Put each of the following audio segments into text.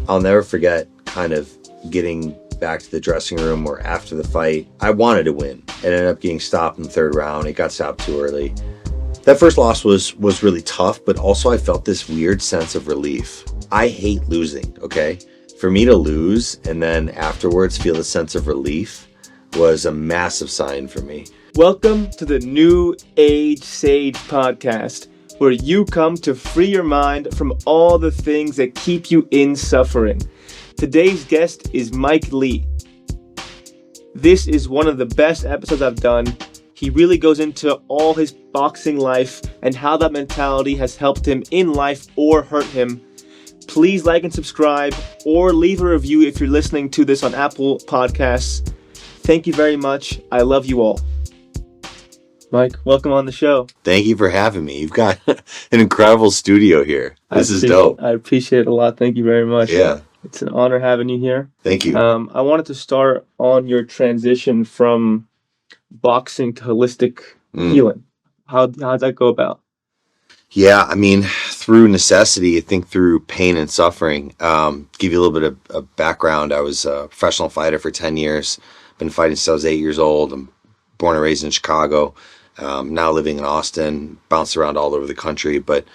I'll never forget kind of getting back to the dressing room or after the fight. I wanted to win. It ended up getting stopped in the third round. It got stopped too early. That first loss was really tough, but also I felt this weird sense of relief. I hate losing, okay? For me to lose and then afterwards feel a sense of relief was a massive sign for me. Welcome to the New Age Sage podcast, where you come to free your mind from all the things that keep you in suffering. Today's guest is Mike Lee. This is one of the best episodes I've done. He really goes into all his boxing life and how that mentality has helped him in life or hurt him. Please like and subscribe or leave a review if you're listening to this on Apple Podcasts. Thank you very much. I love you all. Mike, welcome on the show. Thank you for having me. You've got an incredible studio here. This is dope. I appreciate it a lot. Thank you very much. Yeah. It's an honor having you here. Thank you. I wanted to start on your transition from boxing to holistic healing. How'd that go about? Yeah, I mean, through necessity, I think through pain and suffering. Give you a little bit of background. I was a professional fighter for 10 years. Been fighting since I was 8 years old. I'm born and raised in Chicago. Now living in Austin, bounced around all over the country, but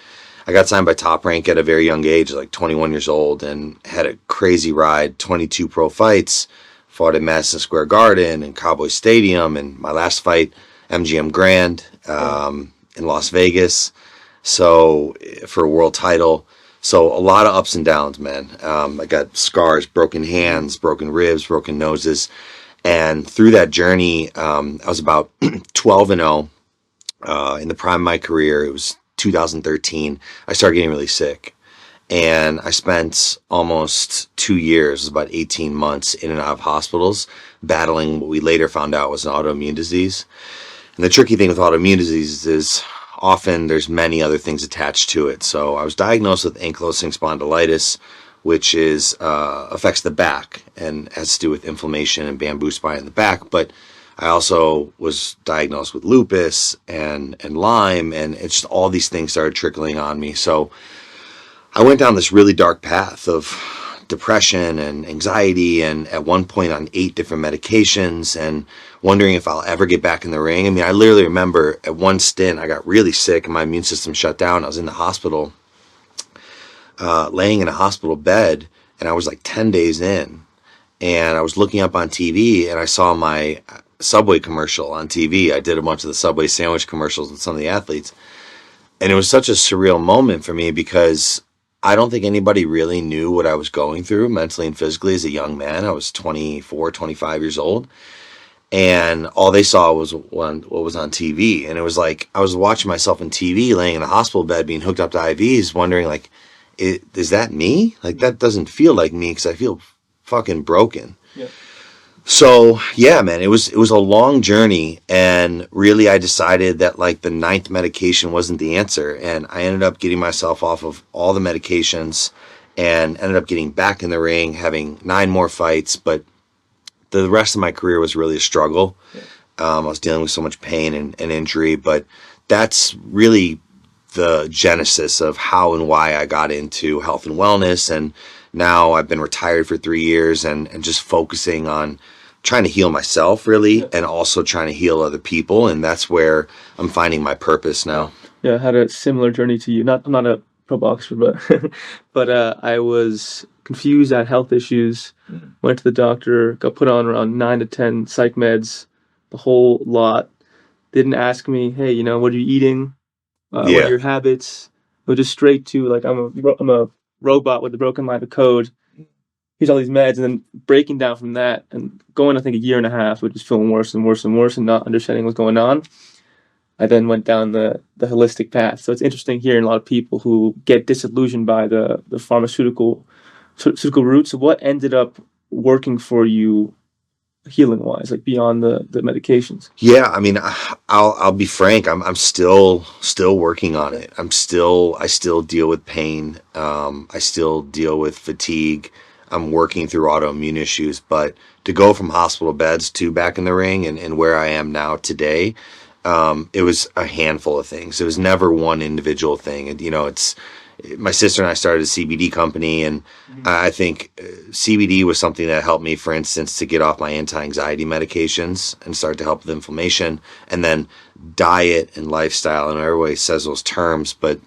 I got signed by Top Rank at a very young age, like 21 years old, and had a crazy ride, 22 pro fights, fought at Madison Square Garden and Cowboy Stadium, and my last fight, MGM Grand in Las Vegas, so for a world title. So a lot of ups and downs, man. I got scars, broken hands, broken ribs, broken noses, and through that journey, I was about 12-0 in the prime of my career. It was 2013, I started getting really sick, and I spent almost 2 years, about 18 months in and out of hospitals, battling what we later found out was an autoimmune disease. And the tricky thing with autoimmune disease is often there's many other things attached to it. So I was diagnosed with ankylosing spondylitis, which is affects the back and has to do with inflammation and bamboo spine in the back, but I also was diagnosed with lupus and Lyme, and it's just all these things started trickling on me. So I went down this really dark path of depression and anxiety, and at one point on 8 different medications, and wondering if I'll ever get back in the ring. I mean, I literally remember at one stint, I got really sick and my immune system shut down. I was in the hospital, laying in a hospital bed, and I was like 10 days in, and I was looking up on TV, and I saw my Subway commercial on TV. I did a bunch of the Subway sandwich commercials with some of the athletes. And it was such a surreal moment for me because I don't think anybody really knew what I was going through mentally and physically as a young man. I was 24, 25 years old. And all they saw was what was on TV. And it was like, I was watching myself on TV, laying in a hospital bed, being hooked up to IVs, wondering like, is that me? Like, that doesn't feel like me because I feel fucking broken. Yeah. So yeah, man, it was a long journey, and really I decided that like the 9th medication wasn't the answer, and I ended up getting myself off of all the medications and ended up getting back in the ring, having 9 more fights, but the rest of my career was really a struggle. Yeah. I was dealing with so much pain and injury, but that's really the genesis of how and why I got into health and wellness, and now I've been retired for 3 years and just focusing on trying to heal myself, really, and also trying to heal other people, and that's where I'm finding my purpose now. Yeah, I had a similar journey to you. I'm not a pro boxer, but I was confused, I had health issues, went to the doctor, got put on around 9 to 10 psych meds, the whole lot. Didn't ask me, hey, what are you eating? What are your habits? It was just straight to, like, I'm a robot with a broken line of code. Here's all these meds, and then breaking down from that and going, I think, a year and a half with just feeling worse and worse and worse and not understanding what's going on. I then went down the holistic path. So it's interesting hearing a lot of people who get disillusioned by the pharmaceutical route. So what ended up working for you healing wise, like beyond the medications? Yeah, I mean, I'll be frank. I'm still working on it. I still deal with pain. I still deal with fatigue. I'm working through autoimmune issues, but to go from hospital beds to back in the ring and where I am now today, it was a handful of things. It was never one individual thing. And, my sister and I started a CBD company, and I think CBD was something that helped me, for instance, to get off my anti-anxiety medications and start to help with inflammation. And then diet and lifestyle, and everybody says those terms, but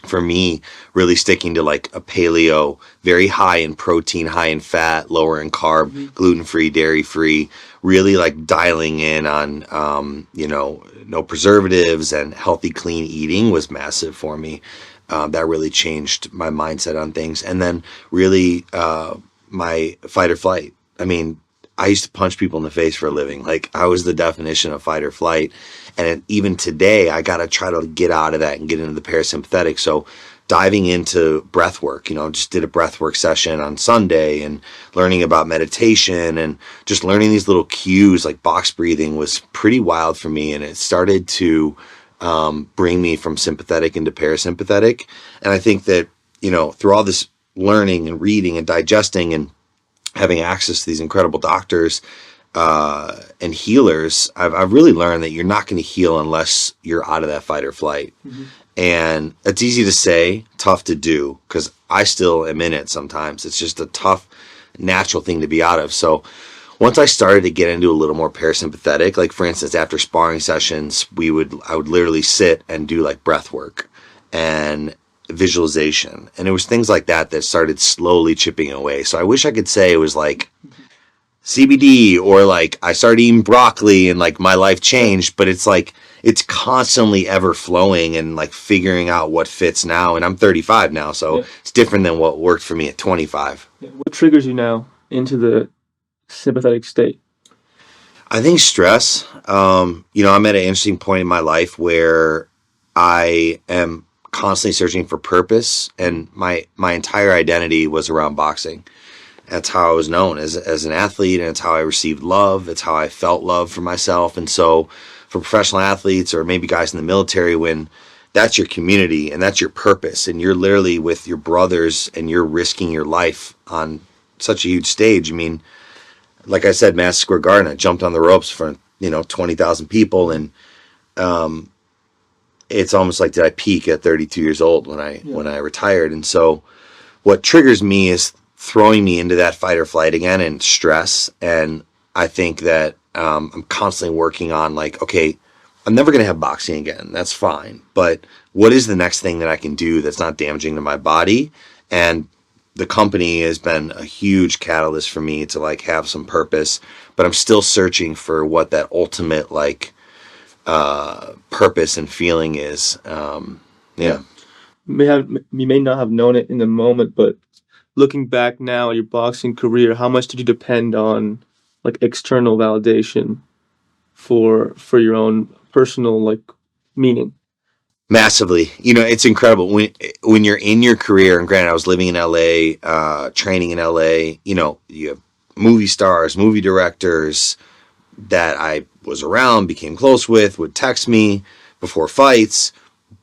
for me, really sticking to like a paleo, very high in protein, high in fat, lower in carb, gluten-free, dairy-free, really like dialing in on, no preservatives and healthy, clean eating was massive for me. That really changed my mindset on things. And then really, my fight or flight. I mean, I used to punch people in the face for a living. Like, I was the definition of fight or flight. And even today, I got to try to get out of that and get into the parasympathetic. So diving into breath work, just did a breath work session on Sunday and learning about meditation and just learning these little cues like box breathing was pretty wild for me. And it started to bring me from sympathetic into parasympathetic. And I think that, through all this learning and reading and digesting and having access to these incredible doctors and healers, I've really learned that you're not going to heal unless you're out of that fight or flight. And it's easy to say, tough to do, because I still am in it sometimes. It's just a tough, natural thing to be out of. So once I started to get into a little more parasympathetic, like for instance, after sparring sessions, I would literally sit and do like breath work and visualization. And it was things like that started slowly chipping away. So I wish I could say it was like CBD or like I started eating broccoli and like my life changed, but it's like it's constantly ever flowing and like figuring out what fits now. And I'm 35 now, so it's different than what worked for me at 25. What triggers you now into the sympathetic state? I think stress. I'm at an interesting point in my life where I am constantly searching for purpose, and my entire identity was around boxing. That's how I was known as an athlete, and it's how I received love. It's how I felt love for myself. And so for professional athletes or maybe guys in the military, when that's your community and that's your purpose, and you're literally with your brothers and you're risking your life on such a huge stage. I mean, like I said, Madison Square Garden, I jumped on the ropes for 20,000 people, and it's almost like, did I peak at 32 years old when I retired? And so what triggers me is throwing me into that fight or flight again and stress. And I think that I'm constantly working on like, okay, I'm never going to have boxing again. That's fine. But what is the next thing that I can do that's not damaging to my body? And the company has been a huge catalyst for me to like have some purpose, but I'm still searching for what that ultimate like purpose and feeling is. You may not have known it in the moment, but looking back now at your boxing career, how much did you depend on like external validation for your own personal like meaning? Massively. It's incredible when you're in your career. And granted, I was living in LA, training in LA. You have movie stars, movie directors that I was around, became close with, would text me before fights.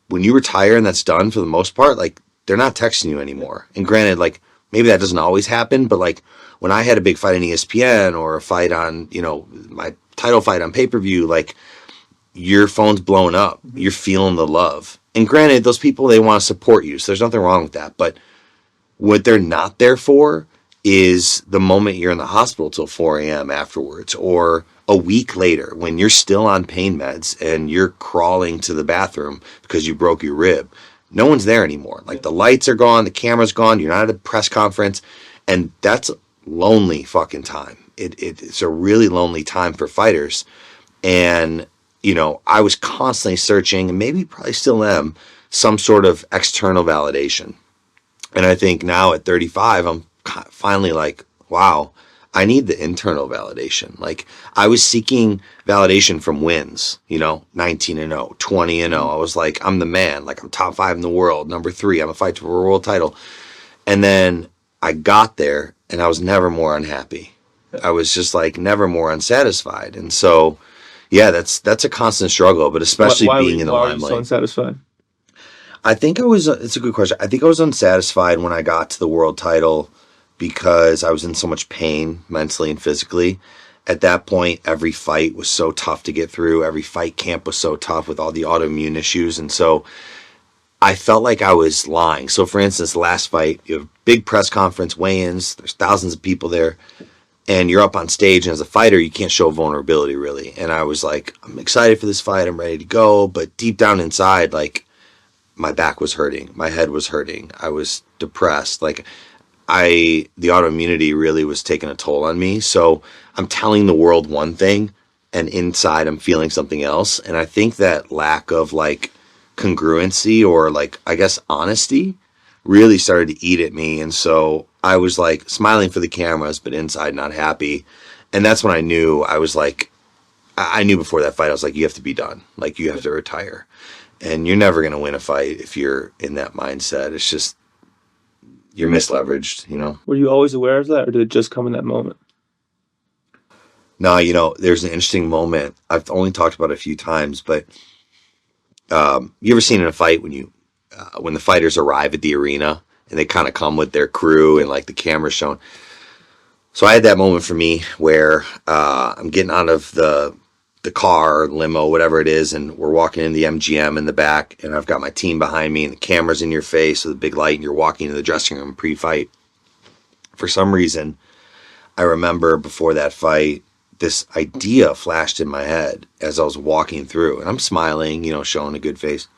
When you retire and that's done for the most part, like they're not texting you anymore. And granted, like maybe that doesn't always happen, but like when I had a big fight on ESPN or a fight on, my title fight on pay-per-view, like your phone's blowing up. You're feeling the love. And granted, those people, they want to support you. So there's nothing wrong with that. But what they're not there for is the moment you're in the hospital till 4 a.m. afterwards, or a week later when you're still on pain meds and you're crawling to the bathroom because you broke your rib. No one's there anymore. Like the lights are gone, the camera's gone, you're not at a press conference, and that's lonely fucking time. It's a really lonely time for fighters. And, I was constantly searching, and maybe probably still am, some sort of external validation. And I think now at 35, I'm finally like, wow, I need the internal validation. Like I was seeking validation from wins, 19-0, 20-0. I was like, I'm the man. Like I'm top 5 in the world. Number 3, I'm a fight for a world title. And then I got there and I was never more unhappy. I was just like never more unsatisfied. And so, yeah, that's a constant struggle, but especially being in the limelight. Why were you so unsatisfied? I think it's a good question. I think I was unsatisfied when I got to the world title because I was in so much pain mentally and physically. At that point, every fight was so tough to get through. Every fight camp was so tough with all the autoimmune issues. And so I felt like I was lying. So, for instance, the last fight, you have a big press conference, weigh-ins, there's thousands of people there, and you're up on stage, and as a fighter, you can't show vulnerability, really. And I was like, I'm excited for this fight, I'm ready to go, but deep down inside, like, my back was hurting, my head was hurting, I was depressed, like, the autoimmunity really was taking a toll on me. So I'm telling the world one thing, and inside I'm feeling something else. And I think that lack of like congruency, or like, I guess, honesty really started to eat at me. And so I was like smiling for the cameras, but inside not happy. And that's when I knew. I was like, I knew before that fight, I was like, you have to be done. Like, you have to retire. And you're never going to win a fight if you're in that mindset. It's just, you're misleveraged, you know? Were you always aware of that, or did it just come in that moment? No, there's an interesting moment. I've only talked about it a few times, but you ever seen in a fight when the fighters arrive at the arena and they kind of come with their crew and like the camera's shown? So I had that moment for me where I'm getting out of the car, limo, whatever it is, and we're walking in the MGM in the back, and I've got my team behind me, and the camera's in your face with a big light, and you're walking into the dressing room pre-fight. For some reason, I remember before that fight, this idea flashed in my head as I was walking through, and I'm smiling, showing a good face.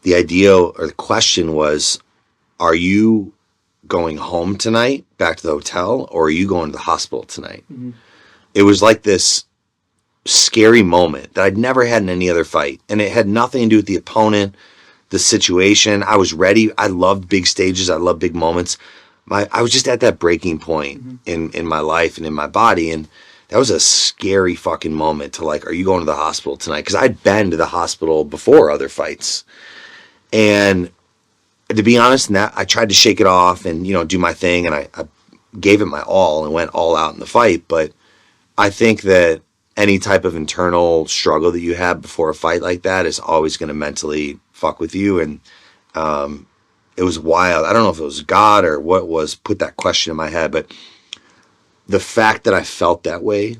The idea or the question was, are you going home tonight, back to the hotel, or are you going to the hospital tonight? Mm-hmm. It was like this scary moment that I'd never had in any other fight, and it had nothing to do with the opponent, the situation. I was ready. I loved big stages. I love big moments. I was just at that breaking point in my life and in my body, and that was a scary fucking moment to like, are you going to the hospital tonight? Because I'd been to the hospital before other fights, and to be honest, I tried to shake it off and do my thing, and I gave it my all and went all out in the fight. But I think that any type of internal struggle that you have before a fight like that is always going to mentally fuck with you. And it was wild. I don't know if it was God or what was put that question in my head, but the fact that I felt that way,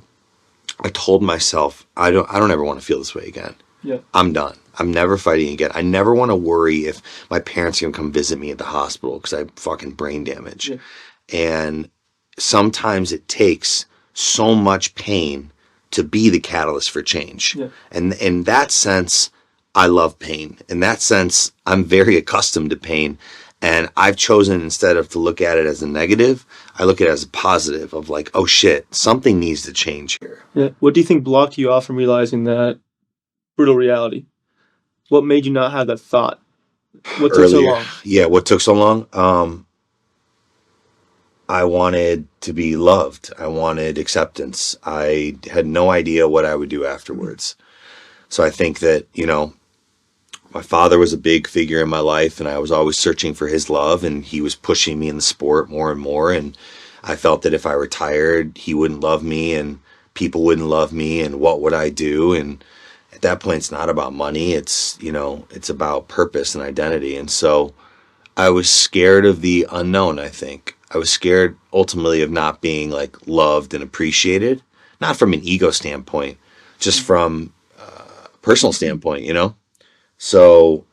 I told myself, I don't ever want to feel this way again. Yeah. I'm done. I'm never fighting again. I never want to worry if my parents are going to come visit me at the hospital because I have fucking brain damage. Yeah. And sometimes it takes so much pain to be the catalyst for change. Yeah. And in that sense, I love pain. In that sense, I'm very accustomed to pain. And I've chosen, instead of to look at it as a negative, I look at it as a positive of like, oh shit, something needs to change here. Yeah. What do you think blocked you off from realizing that brutal reality? What made you not have that thought? What took so long? Yeah, what took so long? I wanted to be loved. I wanted acceptance. I had no idea what I would do afterwards. So I think that, my father was a big figure in my life, and I was always searching for his love, and he was pushing me in the sport more and more. And I felt that if I retired, he wouldn't love me and people wouldn't love me, and what would I do? And at that point, it's not about money. It's, it's about purpose and identity. And so I was scared of the unknown, I think. I was scared ultimately of not being like loved and appreciated, not from an ego standpoint, just from a personal standpoint, So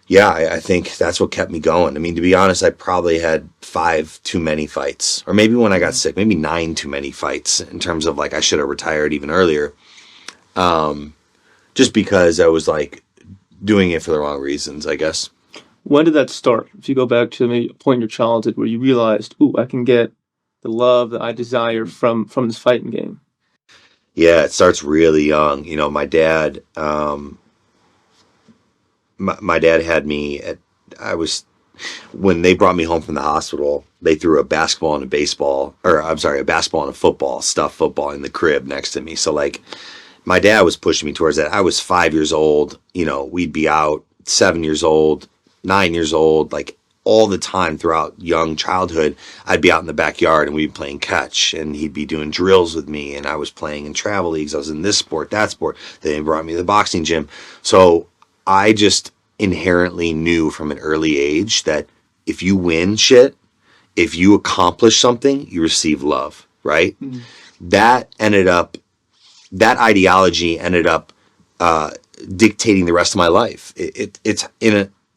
yeah, I think that's what kept me going. I mean, to be honest, I probably had 5 too many fights, or maybe when I got sick, maybe 9 too many fights in terms of like, I should have retired even earlier. Just because I was like doing it for the wrong reasons, I guess. When did that start? If you go back to maybe a point in your childhood where you realized, ooh, I can get the love that I desire from this fighting game. Yeah, it starts really young. My dad, my dad had me when they brought me home from the hospital, they threw a basketball and a baseball, or I'm sorry, a basketball and a football, stuffed football in the crib next to me. So like, my dad was pushing me towards that. I was 5 years old, we'd be out 7 years old, 9 years old, like all the time throughout young childhood. I'd be out in the backyard and we'd be playing catch, and he'd be doing drills with me, and I was playing in travel leagues. I was in this sport, that sport. They brought me to the boxing gym. So I just inherently knew from an early age that if you win shit, if you accomplish something, you receive love, right? Mm-hmm. That ideology ended up dictating the rest of my life. It's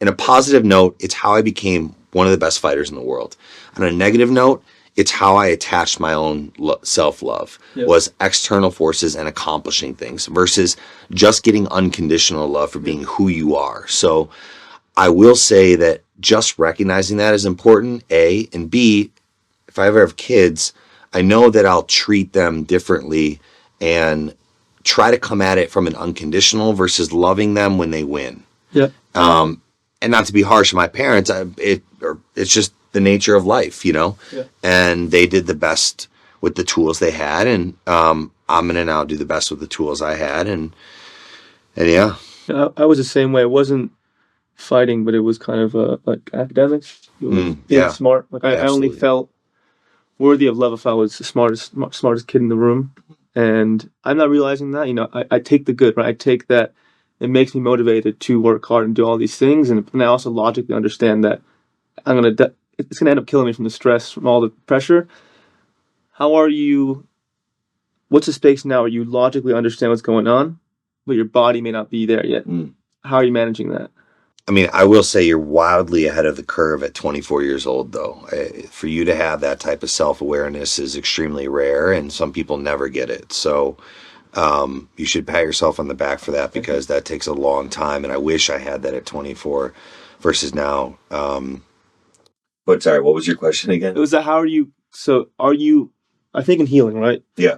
in a positive note, it's how I became one of the best fighters in the world. On a negative note, it's how I attached my own self-love, was external forces and accomplishing things versus just getting unconditional love for being who you are. So I will say that just recognizing that is important, A, and B, if I ever have kids, I know that I'll treat them differently and try to come at it from an unconditional versus loving them when they win. Yeah. And not to be harsh on my parents, it's just the nature of life, you know? Yeah. And they did the best with the tools they had, and I'm going to now do the best with the tools I had, and yeah. I was the same way. It wasn't fighting, but it was kind of like academics. It was being smart. Like I only felt worthy of love if I was the smartest kid in the room. And I'm not realizing that, you know, I take the good, right? I take that it makes me motivated to work hard and do all these things. And I also logically understand that it's going to end up killing me from the stress, from all the pressure. What's the space now where you logically understand what's going on, but your body may not be there yet? How are you managing that? I mean, I will say you're wildly ahead of the curve at 24 years old, though. For you to have that type of self-awareness is extremely rare, and some people never get it. So you should pat yourself on the back for that, because that takes a long time, and I wish I had that at 24 versus now. But sorry, what was your question again? It was that I think in healing, right? Yeah.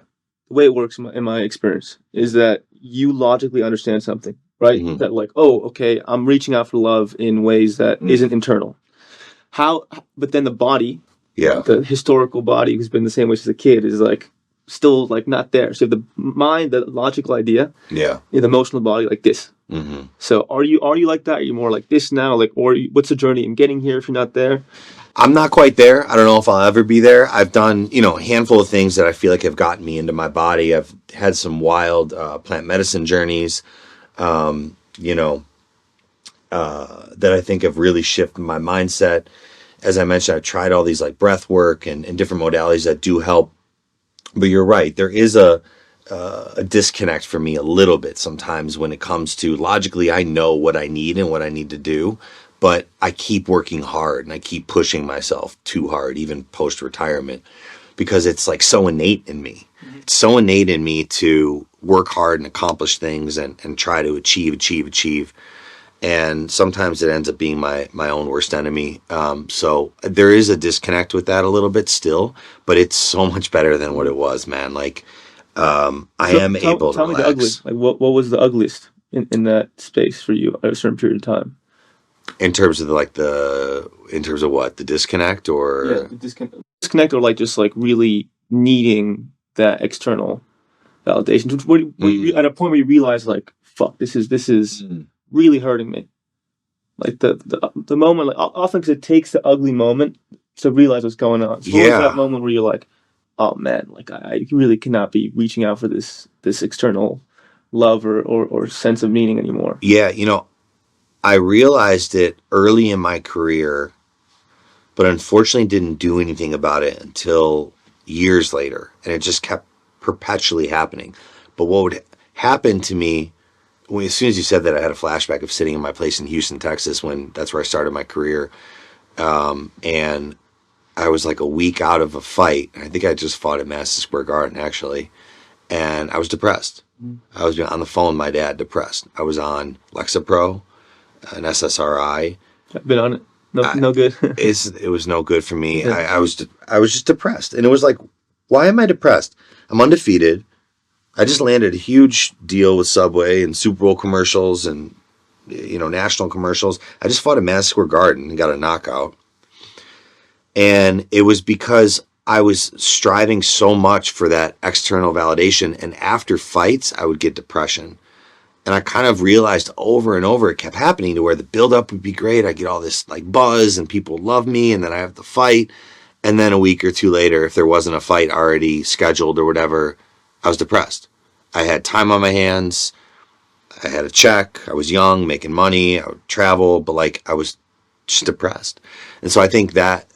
The way it works in my experience is that you logically understand something, right? Mm-hmm. That like, oh, okay, I'm reaching out for love in ways that isn't internal. But then the body, the historical body who's been the same way since a kid is like still like not there. So the mind, the logical idea, the emotional body like this. Mm-hmm. So are you like that? Are you more like this now? Like, what's the journey in getting here if you're not there? I'm not quite there. I don't know if I'll ever be there. I've done, a handful of things that I feel like have gotten me into my body. I've had some wild plant medicine journeys, that I think have really shifted my mindset. As I mentioned, I've tried all these like breath work and different modalities that do help. But you're right. There is a disconnect for me a little bit sometimes when it comes to logically, I know what I need and what I need to do. But I keep working hard and I keep pushing myself too hard, even post-retirement, because it's like so innate in me. Mm-hmm. It's so innate in me to work hard and accomplish things and try to achieve. And sometimes it ends up being my own worst enemy. So there is a disconnect with that a little bit still, but it's so much better than what it was, man. Like, I am able to relax. Tell me the ugly. Like, what was the ugliest in that space for you at a certain period of time? In terms of what? The disconnect or? Yeah, disconnect or like just like really needing that external validation. At a point where you realize like, fuck, this is really hurting me. Like the moment, like often because it takes the ugly moment to realize what's going on. So what was that moment where you're like, oh man, like I really cannot be reaching out for this external love or sense of meaning anymore. Yeah, I realized it early in my career, but unfortunately didn't do anything about it until years later. And it just kept perpetually happening. But what would happen to me, as soon as you said that, I had a flashback of sitting in my place in Houston, Texas, when that's where I started my career. And I was like a week out of a fight. I think I just fought at Madison Square Garden, actually. And I was depressed. I was on the phone with my dad, depressed. I was on Lexapro, an SSRI. I've been on it. No good. It was no good for me. Yeah. I was just depressed. And it was like, why am I depressed? I'm undefeated. I just landed a huge deal with Subway and Super Bowl commercials and, national commercials. I just fought at Madison Square Garden and got a knockout. And it was because I was striving so much for that external validation. And after fights, I would get depression. And I kind of realized over and over, it kept happening to where the buildup would be great. I get all this like buzz and people love me. And then I have the fight. And then a week or two later, if there wasn't a fight already scheduled or whatever, I was depressed. I had time on my hands. I had a check. I was young, making money. I would travel, but like I was just depressed. And so I think that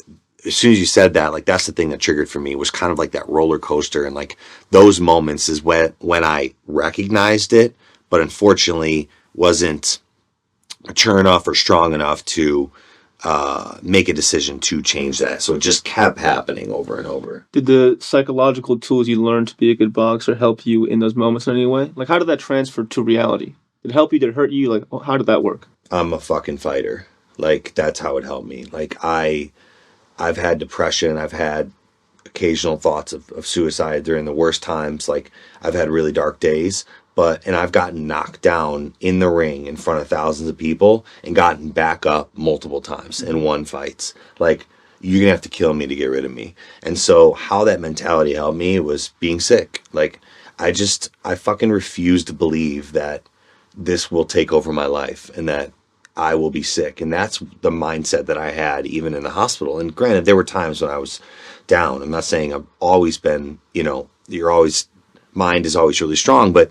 as soon as you said that, like that's the thing that triggered for me, was kind of like that roller coaster. And like those moments is when I recognized it, but unfortunately wasn't mature enough or strong enough to make a decision to change that. So it just kept happening over and over. Did the psychological tools you learned to be a good boxer help you in those moments in any way? Like, how did that transfer to reality? Did it help you? Did it hurt you? Like, how did that work? I'm a fucking fighter. Like, that's how it helped me. Like, I've had depression. I've had occasional thoughts of suicide during the worst times. Like, I've had really dark days, and I've gotten knocked down in the ring in front of thousands of people and gotten back up multiple times and won fights. Like, you're gonna have to kill me to get rid of me. And so how that mentality helped me was being sick. Like, I fucking refuse to believe that this will take over my life and that I will be sick. And that's the mindset that I had even in the hospital. And granted, there were times when I was down. I'm not saying I've always been, mind is always really strong, but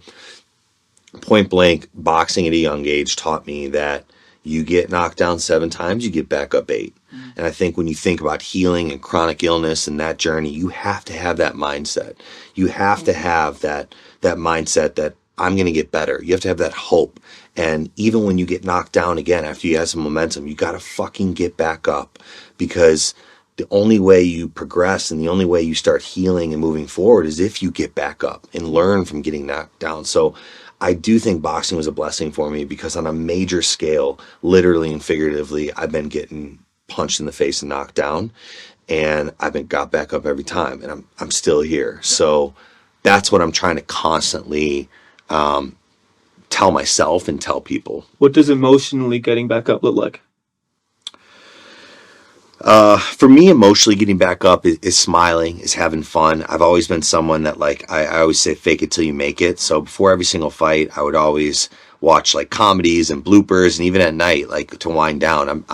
point blank, boxing at a young age taught me that you get knocked down 7 times, you get back up 8. And I think when you think about healing and chronic illness and that journey, you have to have that mindset. You have to have that mindset that I'm going to get better. You have to have that hope. And even when you get knocked down again after you have some momentum, you got to fucking get back up, because the only way you progress and the only way you start healing and moving forward is if you get back up and learn from getting knocked down. So I do think boxing was a blessing for me, because on a major scale, literally and figuratively, I've been getting punched in the face and knocked down, and I've been got back up every time, and I'm still here. So that's what I'm trying to constantly tell myself and tell people. What does emotionally getting back up look like? For me, emotionally getting back up is smiling, is having fun. I've always been someone that, like, I always say fake it till you make it. So before every single fight, I would always watch like comedies and bloopers, and even at night, like, to wind down.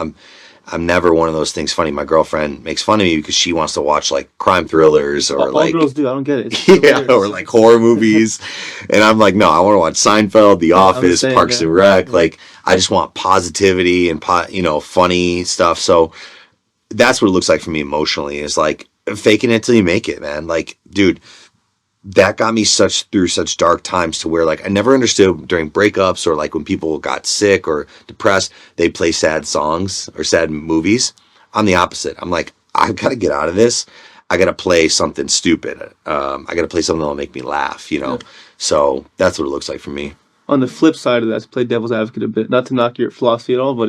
I'm never one of those things. Funny, my girlfriend makes fun of me because she wants to watch like crime thrillers or all girls do. I don't get it. Yeah, or like horror movies. And I'm like, no, I want to watch Seinfeld, The Office, Parks and Rec. Yeah. Like, I just want positivity and funny stuff. So that's what it looks like for me emotionally, is like faking it till you make it, man. Like, dude, that got me through such dark times, to where, like, I never understood during breakups or like when people got sick or depressed, they play sad songs or sad movies. I'm the opposite. I'm like, I've got to get out of this. I got to play something stupid. I got to play something that'll make me laugh, Yeah. So that's what it looks like for me. On the flip side of that, to play devil's advocate a bit, not to knock your philosophy at all, but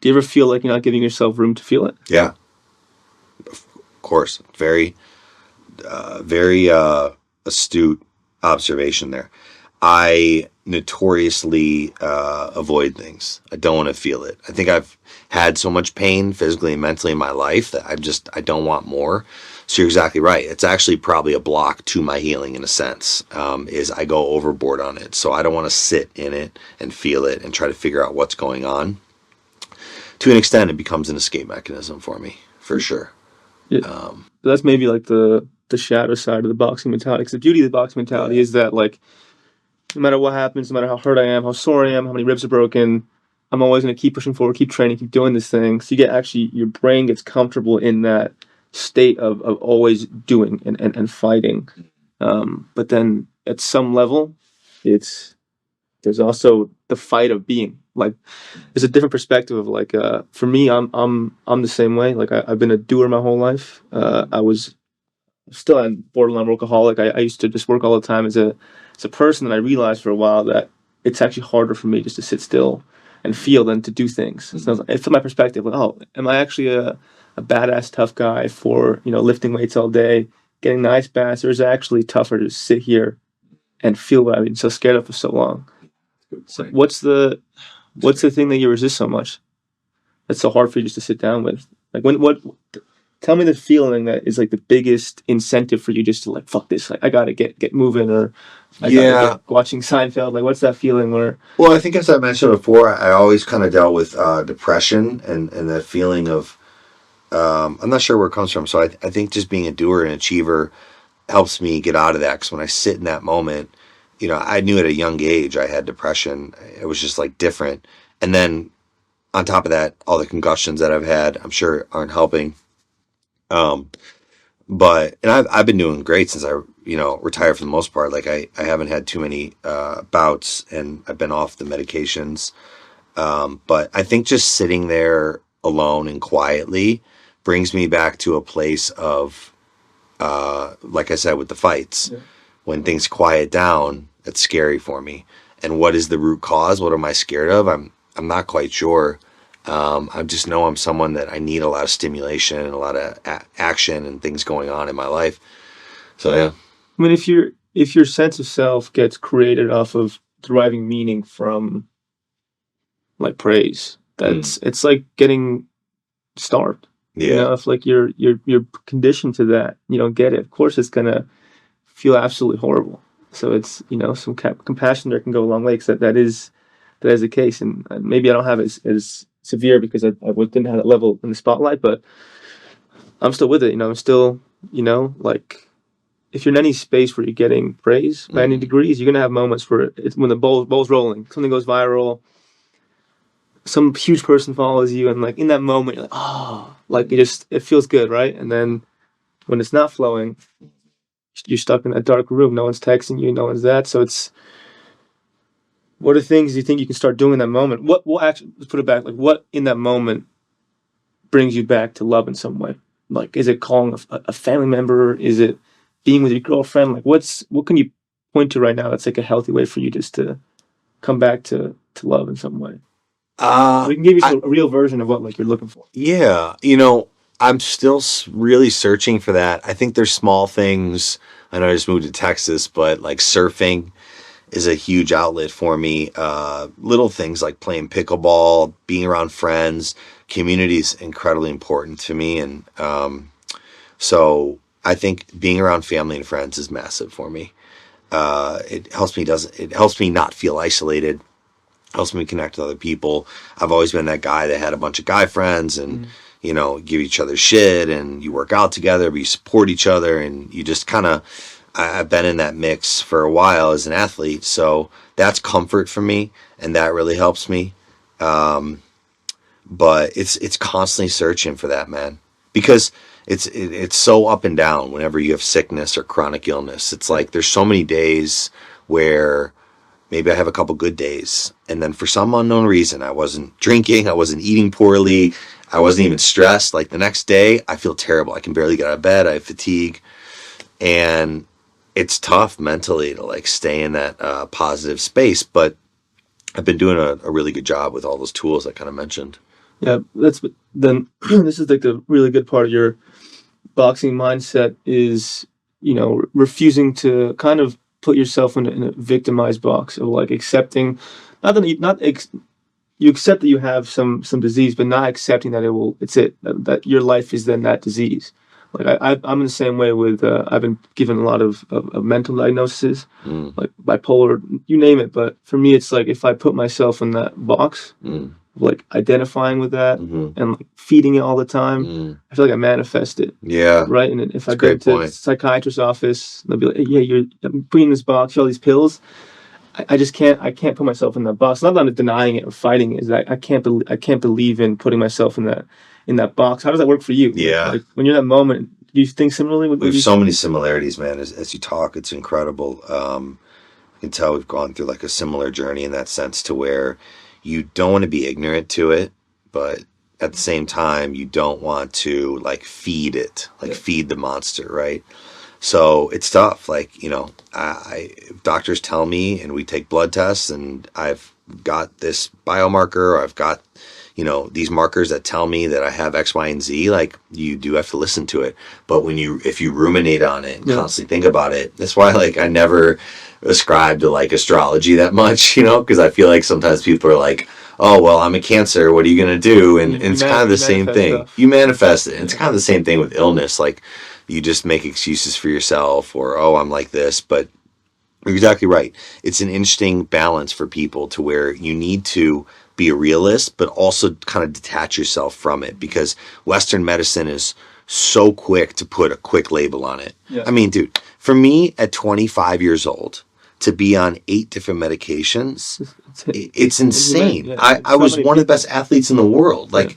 do you ever feel like you're not giving yourself room to feel it? Yeah, of course. Very astute observation there. I notoriously avoid things. I don't want to feel it. I think I've had so much pain physically and mentally in my life that I don't want more. So you're exactly right. It's actually probably a block to my healing in a sense, is I go overboard on it. So I don't want to sit in it and feel it and try to figure out what's going on. To an extent, it becomes an escape mechanism for me, for sure. Yeah. That's maybe like the shadow side of the boxing mentality. Because the beauty of the boxing mentality is that, like, no matter what happens, no matter how hurt I am, how sore I am, how many ribs are broken, I'm always going to keep pushing forward, keep training, keep doing this thing. So your brain gets comfortable in that state of always doing and fighting. But then at some level, there's also the fight of being. Like, there's a different perspective of, like, for me, I'm the same way. Like, I've been a doer my whole life. I was still a borderline workaholic. I used to just work all the time as a person, and I realized for a while that it's actually harder for me just to sit still and feel than to do things. Mm-hmm. So it's my perspective. Like, oh, am I actually a badass tough guy for lifting weights all day, getting the ice baths, or is it actually tougher to sit here and feel what I've been so scared of for so long? So what's the thing that you resist so much? That's so hard for you just to sit down with. Like, tell me the feeling that is like the biggest incentive for you just to, like, fuck this. Like, I gotta get moving, or I gotta get watching Seinfeld. Like, what's that feeling where? Well, I think, as I mentioned before, I always kind of dealt with depression and that feeling of, I'm not sure where it comes from. So I think just being a doer and achiever helps me get out of that. Because when I sit in that moment, I knew at a young age I had depression. It was just, like, different. And then on top of that, all the concussions that I've had, I'm sure aren't helping. But I've been doing great since I retired for the most part. Like, I haven't had too many bouts, and I've been off the medications. But I think just sitting there alone and quietly brings me back to a place of, like I said, with the fights, Yeah. when things quiet down, it's scary for me. And what is the root cause? What am I scared of? I'm not quite sure. I just know I'm someone that I need a lot of stimulation and a lot of action and things going on in my life. So yeah. I mean, if your sense of self gets created off of deriving meaning from like praise, that's it's like getting starved. You Yeah. know, if like you're conditioned to that, you don't get it. Of course, it's gonna feel absolutely horrible. So it's some compassion there can go a long way. Because that is the case, and maybe I don't have it as severe because didn't have that level in the spotlight, but I'm still with it. I'm still like if you're in any space where you're getting praise by any degrees, you're gonna have moments where it's when the ball's rolling, something goes viral, some huge person follows you, and like in that moment, you're like, oh, like it feels good, right? And then when it's not flowing, you're stuck in that dark room. No one's texting you, no one's that. So it's what are things you think you can start doing in that moment? What actually, let's put it back, like what in that moment brings you back to love in some way? Like, is it calling a family member? Is it being with your girlfriend? Like, what can you point to right now that's like a healthy way for you just to come back to love in some way? So we can give you a real version of what like you're looking for. Yeah, I'm still really searching for that. I think there's small things. I know I just moved to Texas, but like surfing is a huge outlet for me. Little things like playing pickleball, being around friends, community is incredibly important to me. And so I think being around family and friends is massive for me. It helps me not feel isolated, helps me connect with other people. I've always been that guy that had a bunch of guy friends and, give each other shit and you work out together, but you support each other and you just kind of, I've been in that mix for a while as an athlete. So that's comfort for me and that really helps me. But it's constantly searching for that, man, because it's so up and down whenever you have sickness or chronic illness. It's like there's so many days where maybe I have a couple good days, and then for some unknown reason, I wasn't drinking, I wasn't eating poorly, I wasn't even stressed. Like the next day, I feel terrible. I can barely get out of bed. I have fatigue, and it's tough mentally to like stay in that positive space. But I've been doing a really good job with all those tools I kind of mentioned. Yeah, then this is like the really good part of your boxing mindset is refusing to kind of put yourself in a victimized box of like accepting, not that you accept that you have some disease, but not accepting that that your life is then that disease. Like I'm in the same way with I've been given a lot of mental diagnoses, like bipolar, you name it. But for me, it's like if I put myself in that box, like identifying with that and like feeding it all the time, I feel like I manifest it. Yeah. Right. And if I go to a psychiatrist's office, they'll be like, hey, yeah, I'm putting in this box, all these pills. I just can't. I can't put myself in that box. Not that I'm denying it or fighting it. Is that I can't believe in putting myself in that box. How does that work for you? Yeah. Like when you're in that moment, do you think similarly? We have so many similarities, man. As you talk, it's incredible. I can tell we've gone through like a similar journey in that sense, to where you don't want to be ignorant to it, but at the same time, you don't want to like feed it, like feed the monster, right? So it's tough. Like, doctors tell me and we take blood tests and I've got this biomarker, or I've got, these markers that tell me that I have X, Y, and Z. Like, you do have to listen to it. But if you ruminate on it and constantly think about it, that's why like I never ascribe to like astrology that much, because I feel like sometimes people are like, oh, well, I'm a Cancer, what are you going to do? And it's kind of the same thing. Stuff. You manifest it. And it's kind of the same thing with illness. Like, you just make excuses for yourself, or, oh, I'm like this. But you're exactly right. It's an interesting balance for people to where you need to be a realist, but also kind of detach yourself from it, because Western medicine is so quick to put a quick label on it. Yeah. I mean, dude, for me at 25 years old to be on 8 different medications, it's insane. Yeah. I was one of the best athletes in the world. Like,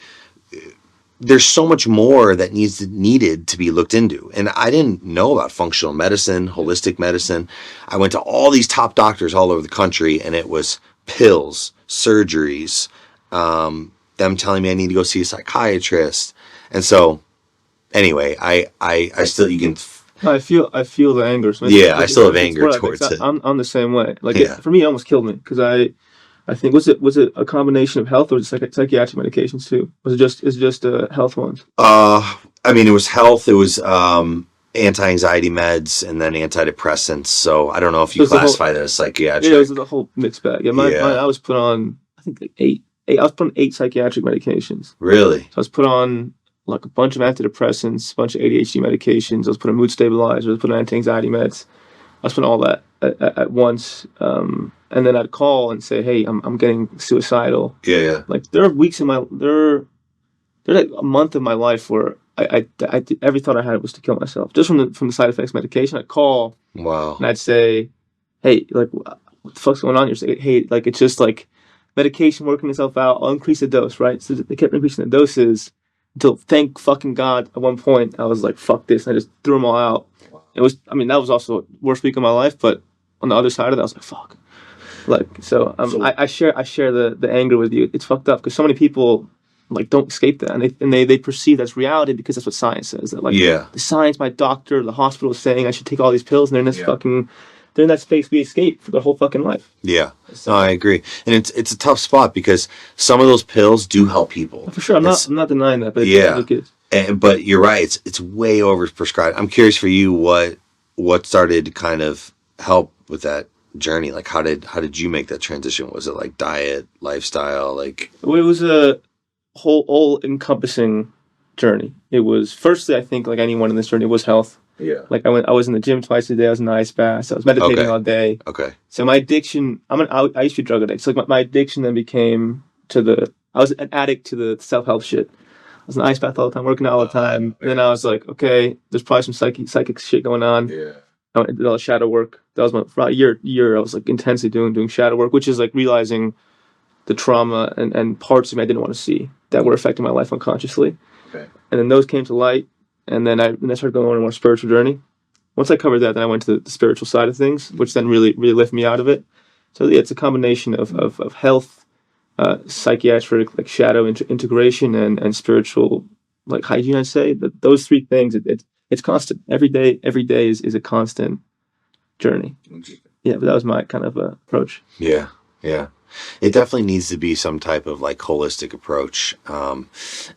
there's so much more that needed to be looked into. And I didn't know about functional medicine, holistic medicine. I went to all these top doctors all over the country, and it was pills, surgeries, them telling me I need to go see a psychiatrist. And so anyway, I still, you can, I feel the anger. So yeah, I still have it's anger what I think. towards it. I'm the same way. Like Yeah. for me, it almost killed me because I think was it a combination of health or just like psychiatric medications too? Was it just health ones? I mean, it was health, it was, anti-anxiety meds and then antidepressants. So I don't know if So you it's the whole classify that as yeah, it was psychiatric. the whole mixed bag. Yeah, mine Yeah. I was put on I think like eight. I was put on 8 psychiatric medications. Really? So I was put on like a bunch of antidepressants, a bunch of ADHD medications. I was put on mood stabilizers. I was put on anti-anxiety meds. I was put on all that at once. And then I'd call and say, "Hey, I'm getting suicidal." Yeah. Yeah. Like there are weeks in my there's like a month of my life where I did, every thought I had was to kill myself just from the side effects of medication. I'd call Wow. and I'd say, "Hey, like what the fuck's going on?" You're saying, "Hey, like it's just like medication working itself out. I'll increase the dose, right?" So they kept increasing the doses until thank fucking God at one point I was like, "Fuck this!" And I just threw them all out. It was, I mean, that was also the worst week of my life, but on the other side of that, I was like, "Fuck." Like so, I share the anger with you. It's fucked up because so many people like don't escape that, and they perceive that's reality because that's what science says. That like Yeah. the science, my doctor, the hospital is saying I should take all these pills, and they're in this Yeah. fucking they're in that space we escape for their whole fucking life. Yeah. No, I agree. And it's a tough spot because some of those pills do help people. For sure, It's, I'm not denying that, but yeah. it is. But you're right. It's way overprescribed. I'm curious for you what started to kind of help with that journey. Like how did you make that transition? Was it like diet, lifestyle, like It was a whole all encompassing journey. It was firstly, I think, like anyone in this journey, was health. yeah. Like I was in the gym twice a day. I was in the ice bath. I was meditating Okay. all day. Okay. So my addiction, I used to be a drug addict. So like my addiction then became I was an addict to the self-help shit. I was in the ice bath all the time, working out all the time. And then I was like, okay, there's probably some psychic shit going on. Yeah. I did all the shadow work. That was for about a year. I was like intensely doing shadow work, which is like realizing the trauma and parts of me I didn't want to see that were affecting my life unconsciously. Okay. And then those came to light. And then I started going on a more spiritual journey. Once I covered that, then I went to the spiritual side of things, which then really lifted me out of it. So yeah, it's a combination of health, psychiatric like shadow integration, and spiritual like hygiene. I'd say that those three things. It's constant. Every day is a constant journey. Yeah, but that was my kind of approach. Yeah. Yeah. It definitely needs to be some type of like holistic approach,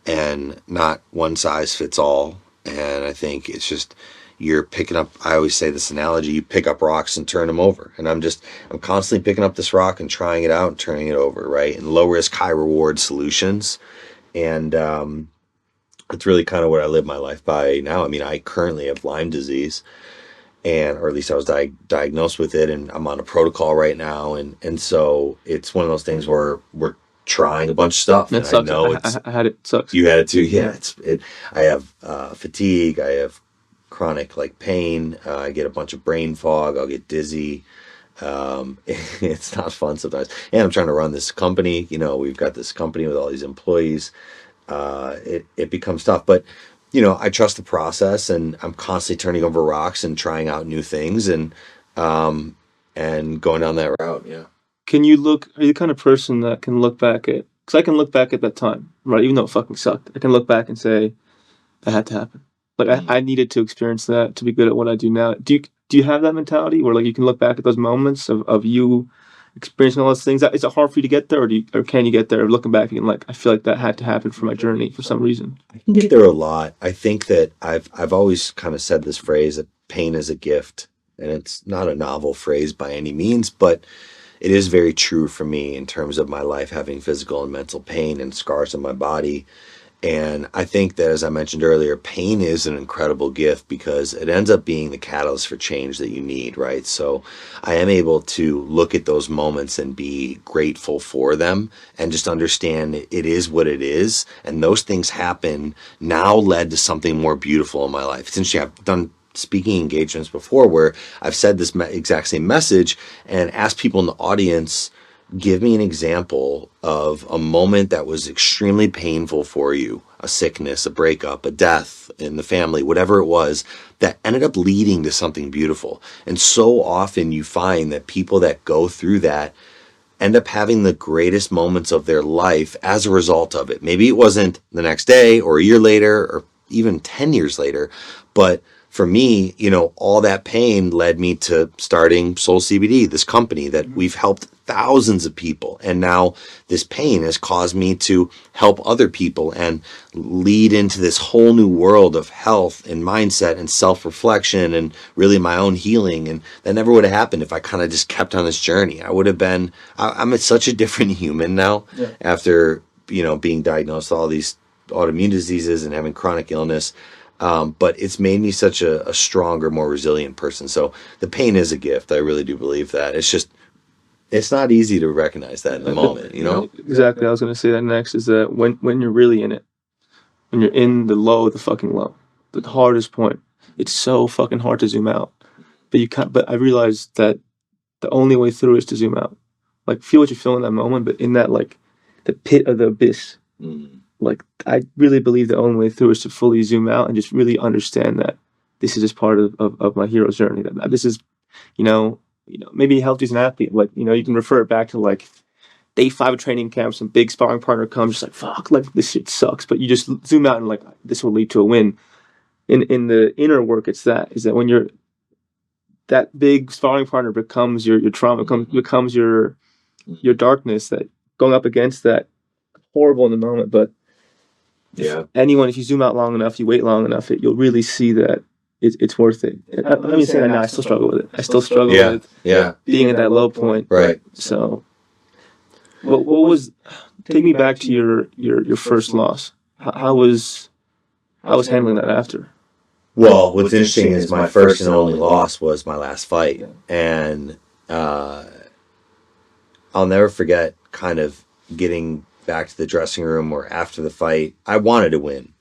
and not one size fits all. And I think it's just you're picking up. I always say this analogy: you pick up rocks and turn them over. And I'm constantly picking up this rock and trying it out and turning it over, right? And low risk, high reward solutions. And it's really kind of what I live my life by now. I mean, I currently have Lyme disease, or at least I was diagnosed with it, and I'm on a protocol right now, and so it's one of those things where we're trying a bunch of stuff. That and sucks. I know it's I had it. Sucks. you had it too. Yeah, I have fatigue. I have chronic like pain. I get a bunch of brain fog. I'll get dizzy. It's not fun sometimes. And I'm trying to run this company. We've got this company with all these employees. It becomes tough, but I trust the process, and I'm constantly turning over rocks and trying out new things, and going down that route. Yeah. Are you the kind of person that can look back at, because I can look back at that time, right? Even though it fucking sucked, I can look back and say, that had to happen. Like, I needed to experience that to be good at what I do now. Do you have that mentality where, like, you can look back at those moments of you experiencing all those things? Is it hard for you to get there, or can you get there looking back and, like, I feel like that had to happen for my journey for some reason? I can get there a lot. I think that I've always kind of said this phrase that pain is a gift, and it's not a novel phrase by any means, but it is very true for me in terms of my life having physical and mental pain and scars on my body. And I think that, as I mentioned earlier, pain is an incredible gift because it ends up being the catalyst for change that you need, right? So I am able to look at those moments and be grateful for them and just understand it is what it is. And those things happen now led to something more beautiful in my life. It's interesting. I've done speaking engagements before where I've said this exact same message and asked people in the audience, give me an example of a moment that was extremely painful for you, a sickness, a breakup, a death in the family, whatever it was, that ended up leading to something beautiful. And so often you find that people that go through that end up having the greatest moments of their life as a result of it. Maybe it wasn't the next day or a year later or even 10 years later, but for me, all that pain led me to starting Soul CBD, this company that we've helped thousands of people. And now this pain has caused me to help other people and lead into this whole new world of health and mindset and self-reflection and really my own healing. And that never would have happened if I kind of just kept on this journey. I would have been, I'm such a different human now after, being diagnosed with all these autoimmune diseases and having chronic illness. But it's made me such a stronger, more resilient person. So the pain is a gift. I really do believe that. It's not easy to recognize that in the moment, Exactly. I was going to say that next is that when you're really in it, when you're in the fucking low, the hardest point, it's so fucking hard to zoom out. But you can't, but I realized that the only way through is to zoom out. Like, feel what you feel in that moment, but in that, like, the pit of the abyss, like, I really believe the only way through is to fully zoom out and just really understand that this is just part of my hero's journey. That this is, maybe he helped you as an athlete. Like, you can refer it back to, like, day 5 of training camp, some big sparring partner comes, just like, fuck, like, this shit sucks. But you just zoom out and, like, this will lead to a win. In the inner work, is that when you're, that big sparring partner becomes your trauma, becomes your darkness, that going up against that, horrible in the moment, but if you zoom out long enough, you wait long enough, you'll really see that it's worth it. Let me say that now, I still struggle with it. I still struggle with being at that low point. Right. So, what was? Take me back to your first loss. How was handling that after? Well, what's interesting is my first and only loss was my last fight, and I'll never forget kind of getting back to the dressing room or after the fight. I wanted to win,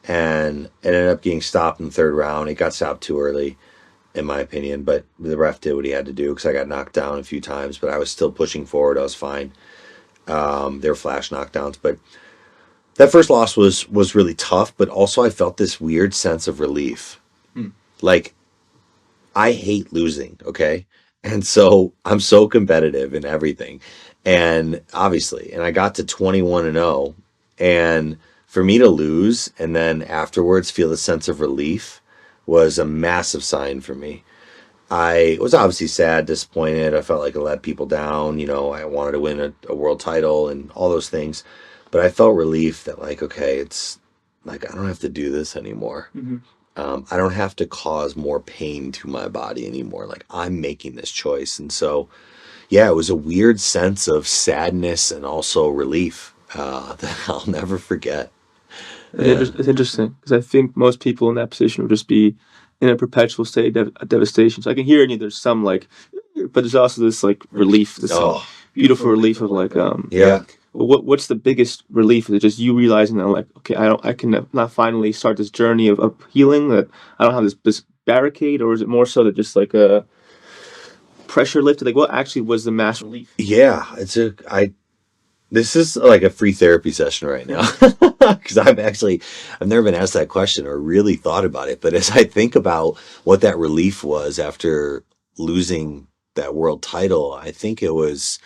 and it ended up getting stopped in the 3rd round. It got stopped too early, in my opinion, but the ref did what he had to do because I got knocked down a few times, but I was still pushing forward. I was fine. They were flash knockdowns, but that first loss was really tough, but also I felt this weird sense of relief. Like, I hate losing, okay? And so I'm so competitive in everything. And obviously, and I got to 21-0, and for me to lose and then afterwards feel a sense of relief was a massive sign for me. I was obviously sad, disappointed. I felt like I let people down. I wanted to win a world title and all those things. But I felt relief that, like, okay, it's like, I don't have to do this anymore. I don't have to cause more pain to my body anymore. Like, I'm making this choice. And so, yeah, it was a weird sense of sadness and also relief that I'll never forget. It's interesting because I think most people in that position would just be in a perpetual state of devastation. So I can hear in you there's some, like, but there's also this, like, relief, this beautiful relief of, like, what's the biggest relief? Is it just you realizing that, like, okay, I can now finally start this journey of healing, that I don't have this barricade, or is it more so that just, like, a pressure lifted? Like, what actually was the mass relief? Yeah, this is like a free therapy session right now, because I've never been asked that question or really thought about it. But as I think about what that relief was after losing that world title, I think it was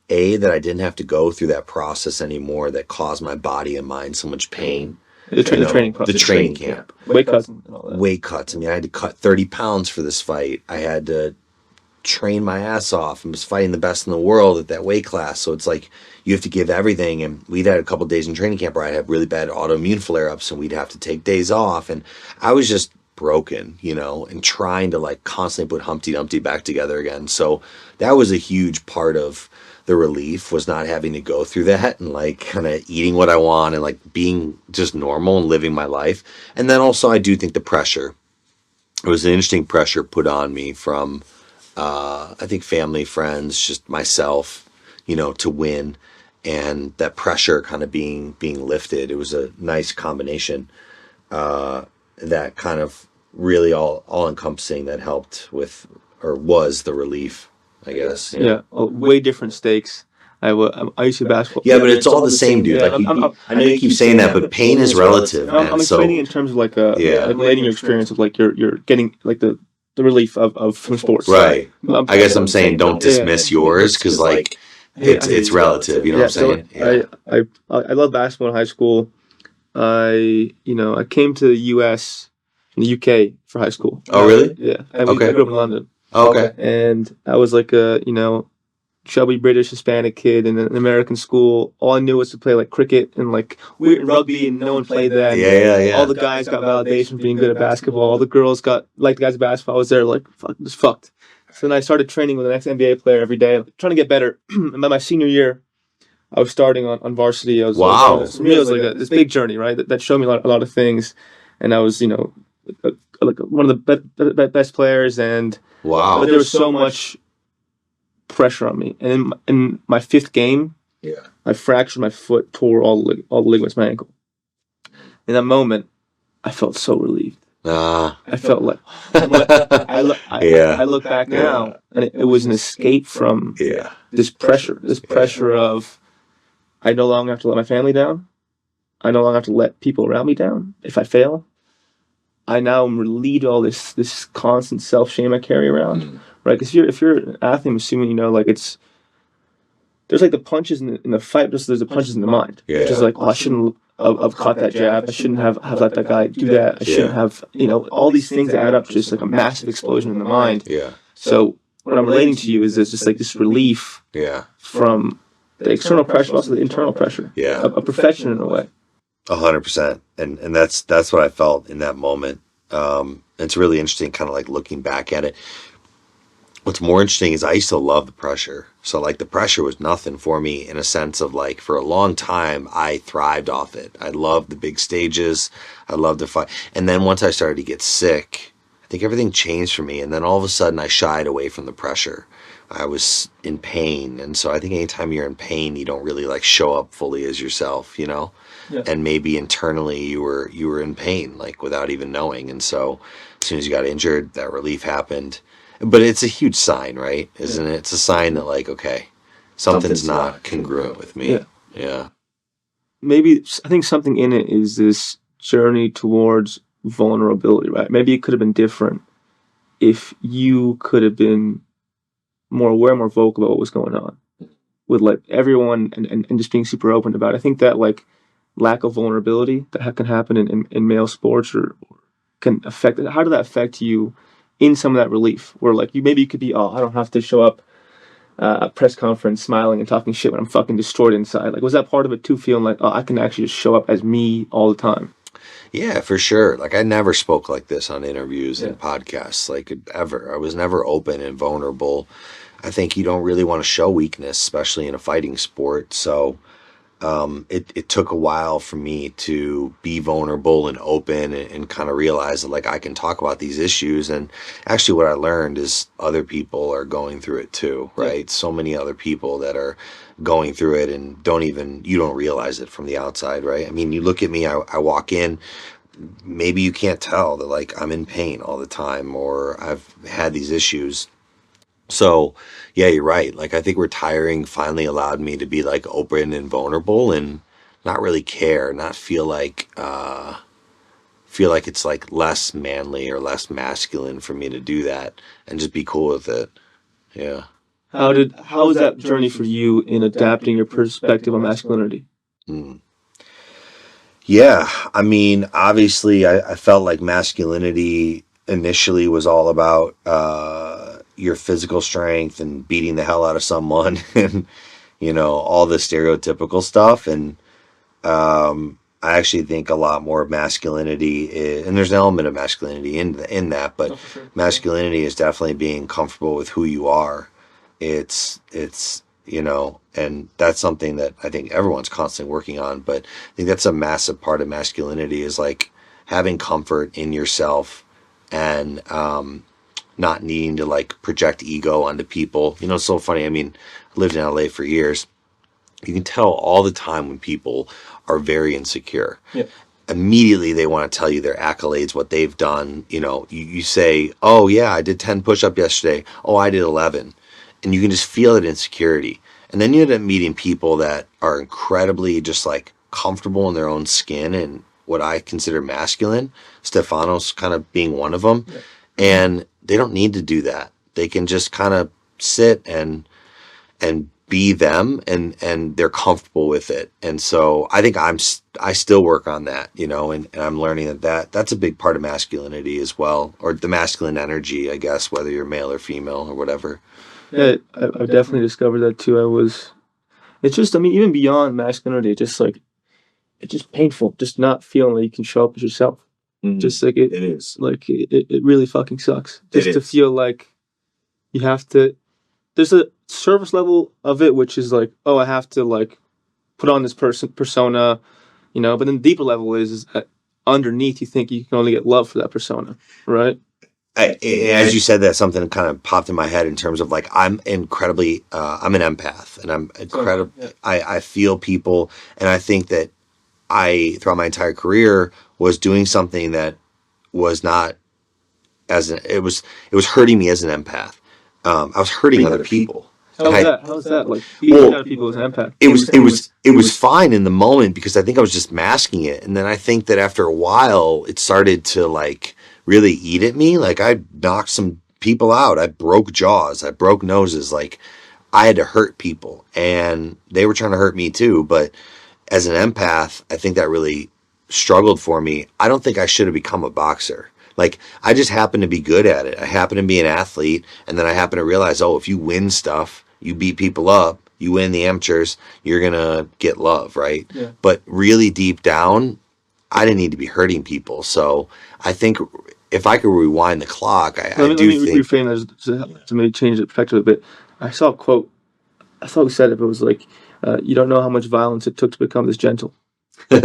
that I didn't have to go through that process anymore that caused my body and mind so much pain. The training process. The training camp. Weight cuts and all that. Weight cuts. I mean, I had to cut 30 pounds for this fight. I had to train my ass off and was fighting the best in the world at that weight class. So it's like, you have to give everything. And we'd had a couple of days in training camp where I'd have really bad autoimmune flare-ups and we'd have to take days off. And I was just broken, and trying to, like, constantly put Humpty Dumpty back together again. So that was a huge part of the relief, was not having to go through that and, like, kind of eating what I want and, like, being just normal and living my life. And then also I do think the pressure, it was an interesting pressure put on me from, I think, family, friends, just myself, to win, and that pressure kind of being lifted. It was a nice combination, that kind of really all encompassing, that helped with, or was, the relief, I guess. Yeah. Way different stakes. I used to basketball. Yeah, but it's all the same, dude. Like, I know you keep saying that, but pain is relative. I'm explaining in terms of, like, relating your experience of, like, you're getting, like, the relief of from sports. Right. I guess I'm saying don't dismiss yours, because, like, it's relative. You know what I'm So saying? Yeah. I love basketball in high school. I came to the U.S. from the U.K. for high school. Oh, really? Yeah, I Okay. grew up in London, Oh, okay. and I was like a chubby British Hispanic kid in an American school. All I knew was to play like cricket and like weird rugby, and no one played that. And Yeah. all the guys got validation for being good at basketball. All the girls got like the guys at basketball. I was there like fuck, just fucked. So then I started training with the next NBA player every day, trying to get better. And by my senior year, I was starting on varsity. Wow. For me, it was like this big journey, right? That showed me a lot of things, and I was like one of the best players, and Wow. but there was so much pressure on me. And in my fifth game, I fractured my foot, tore all the ligaments in my ankle. In that moment, I felt so relieved. I felt like I look back now, and it was an escape from this pressure of I no longer have to let my family down. I no longer have to let people around me down if I fail. I now am relieved of all this constant self shame I carry around, right? Because if you're an athlete, I'm assuming like there's like the punches in the fight, just there's the punches in the mind. Yeah. Just like, I shouldn't have caught that jab. I shouldn't have let that guy do that. I shouldn't have, all these things add up, just like a massive explosion in the mind. Yeah. So what I'm relating to you is there's just like this relief from the external pressure, also the internal pressure. Yeah. A perfection in a way. 100%. And that's what I felt in that moment. It's really interesting kind of like looking back at it. What's more interesting is I used to love the pressure. So like the pressure was nothing for me in a sense of like for a long time, I thrived off it. I loved the big stages. I loved the fight. And then once I started to get sick, I think everything changed for me. And then all of a sudden I shied away from the pressure. I was in pain. And so I think anytime you're in pain, you don't really like show up fully as yourself, Yeah. And maybe internally you were in pain, like without even knowing. And so as soon as you got injured, that relief happened. But it's a huge sign, right? Isn't it? It's a sign that like, okay, something's not congruent with me. Yeah. Maybe I think something in it is this journey towards vulnerability, right? Maybe it could have been different if you could have been more aware, more vocal about what was going on with like everyone and just being super open about it. I think that like lack of vulnerability that can happen in male sports or can affect it. How did that affect you in some of that relief where like you could be, I don't have to show up a press conference smiling and talking shit when I'm fucking destroyed inside. Like, was that part of it too, feeling like, I can actually just show up as me all the time? Yeah, for sure. Like I never spoke like this on interviews and podcasts, like ever. I was never open and vulnerable. I think you don't really want to show weakness, especially in a fighting sport. So it took a while for me to be vulnerable and open and kind of realize that like I can talk about these issues. And actually what I learned is other people are going through it too, right? Yeah. So many other people that are going through it and you don't realize it from the outside, right? I mean, you look at me, I walk in, maybe you can't tell that like I'm in pain all the time or I've had these issues. So, yeah, you're right. Like, I think retiring finally allowed me to be like open and vulnerable and not really care, not feel like it's like less manly or less masculine for me to do that and just be cool with it. Yeah. How was that journey for you in adapting your perspective on masculinity? Yeah, I mean, obviously, I felt like masculinity initially was all about your physical strength and beating the hell out of someone and, all the stereotypical stuff. And I actually think a lot more of masculinity is, and there's an element of masculinity in that, but masculinity is definitely being comfortable with who you are. It's and that's something that I think everyone's constantly working on, but I think that's a massive part of masculinity is like having comfort in yourself and not needing to like project ego onto people. It's so funny. I mean, I lived in LA for years. You can tell all the time when people are very insecure. Yeah. Immediately they want to tell you their accolades, what they've done. You say, oh yeah, I did 10 push-ups yesterday. Oh, I did 11. And you can just feel that insecurity. And then you end up meeting people that are incredibly just like comfortable in their own skin and what I consider masculine. Stefano's kind of being one of them. Yeah. And they don't need to do that. They can just kind of sit and be them, and they're comfortable with it. And so I think I still work on that, and I'm learning that's a big part of masculinity as well, or the masculine energy, I guess, whether you're male or female or whatever. Yeah, I've definitely discovered that too. It's just, I mean, even beyond masculinity, it's just painful, just not feeling like you can show up as yourself. Just like It is. like it really fucking sucks. It Just to is. feel like you have to, there's a surface level of it, which is like, oh, I have to like put on this persona, but then the deeper level is that underneath you think you can only get love for that persona, right? As you said that, something kind of popped in my head in terms of like I'm an empath, and I'm incredible. Yeah. I feel people, and I think that I throughout my entire career was doing something that was not it was hurting me as an empath. I was hurting other people. How's that? Like being out of people as an empath. It was fine in the moment because I think I was just masking it, and then I think that after a while it started to like really eat at me. Like I knocked some people out. I broke jaws. I broke noses. Like I had to hurt people, and they were trying to hurt me too. But as an empath, I think that really struggled for me. I don't think I should have become a boxer. Like I just happened to be good at it. I happen to be an athlete, and then I happen to realize, oh, if you win stuff, you beat people up, you win the amateurs, you're gonna get love, right? Yeah. But really deep down, I didn't need to be hurting people. So I think if I could rewind the clock, Let do me think. reframe that to maybe change the perspective a bit. I saw a quote. I thought we said it, but it was like, "You don't know how much violence it took to become this gentle." So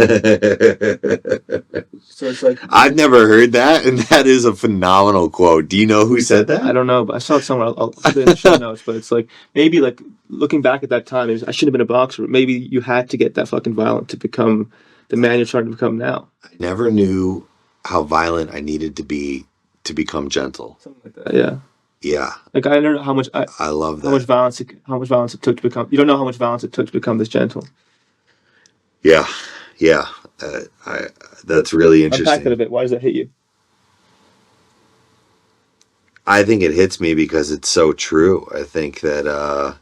it's like I've never heard that, and that is a phenomenal quote. Do you know who said that? I don't know, but I saw it somewhere. I'll put it in the show notes. But it's like maybe like looking back at that time, I shouldn't have been a boxer. But maybe you had to get that fucking violent to become the man you're trying to become now. I never knew how violent I needed to be to become gentle. Something like that. Yeah. Yeah, Like I don't know how much I love how much that. violence it took to become. You don't know how much violence it took to become this gentle. Yeah, yeah. I That's really Unpack that a interesting. bit. Why does that hit you? I think it hits me because it's so true. I think that I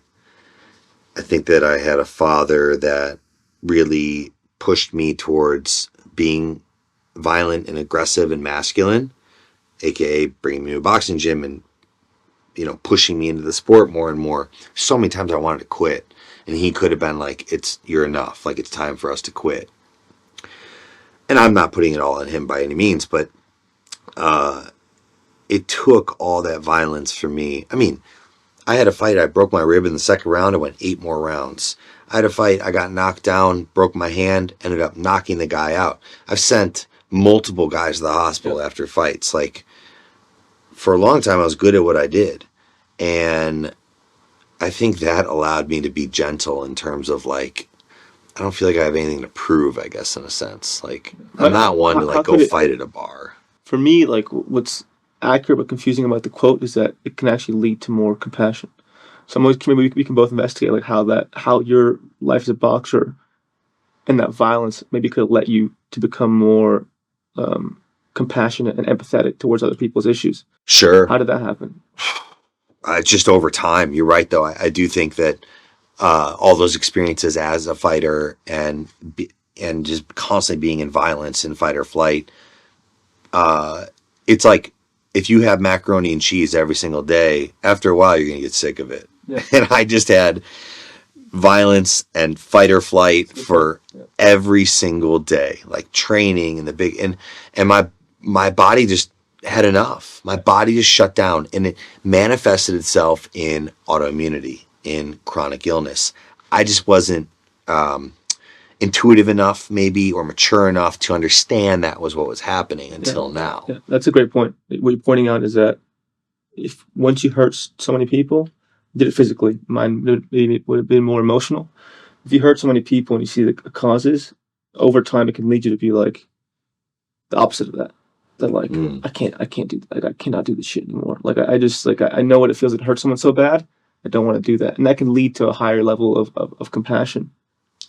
had a father that really pushed me towards being violent and aggressive and masculine, aka bringing me to a boxing gym and pushing me into the sport more and more. So many times I wanted to quit, and he could have been like, you're enough, like it's time for us to quit. And I'm not putting it all on him by any means, but it took all that violence for me. I mean, I had a fight, I broke my rib in the second round, I went 8 more rounds. I had a fight, I got knocked down, broke my hand, ended up knocking the guy out. I've sent multiple guys to the hospital after fights. Like, for a long time, I was good at what I did. And I think that allowed me to be gentle in terms of like, I don't feel like I have anything to prove, I guess, in a sense. Like, I'm not one to like How go could it? fight at a bar. For me, like what's accurate but confusing about the quote is that it can actually lead to more compassion. So maybe we can both investigate like how your life as a boxer and that violence maybe could have led you to become more um, compassionate and empathetic towards other people's issues. Sure. How did that happen? Just over time. You're right, though. I do think that all those experiences as a fighter and just constantly being in violence in fight or flight, it's like if you have macaroni and cheese every single day, after a while you're gonna get sick of it. Yeah. And I just had violence and fight or flight for Yeah. every single day, like training and and my body just had enough. My body just shut down, and it manifested itself in autoimmunity, in chronic illness. I just wasn't intuitive enough, maybe, or mature enough to understand that was what was happening until now. Yeah, that's a great point. What you're pointing out is that if once you hurt so many people, you did it physically. Mine maybe would have been more emotional. If you hurt so many people and you see the causes, over time it can lead you to be like the opposite of that. That like I can't do like I cannot do this shit anymore. Like I just like I know what it feels like to hurt someone so bad. I don't want to do that, and that can lead to a higher level of compassion.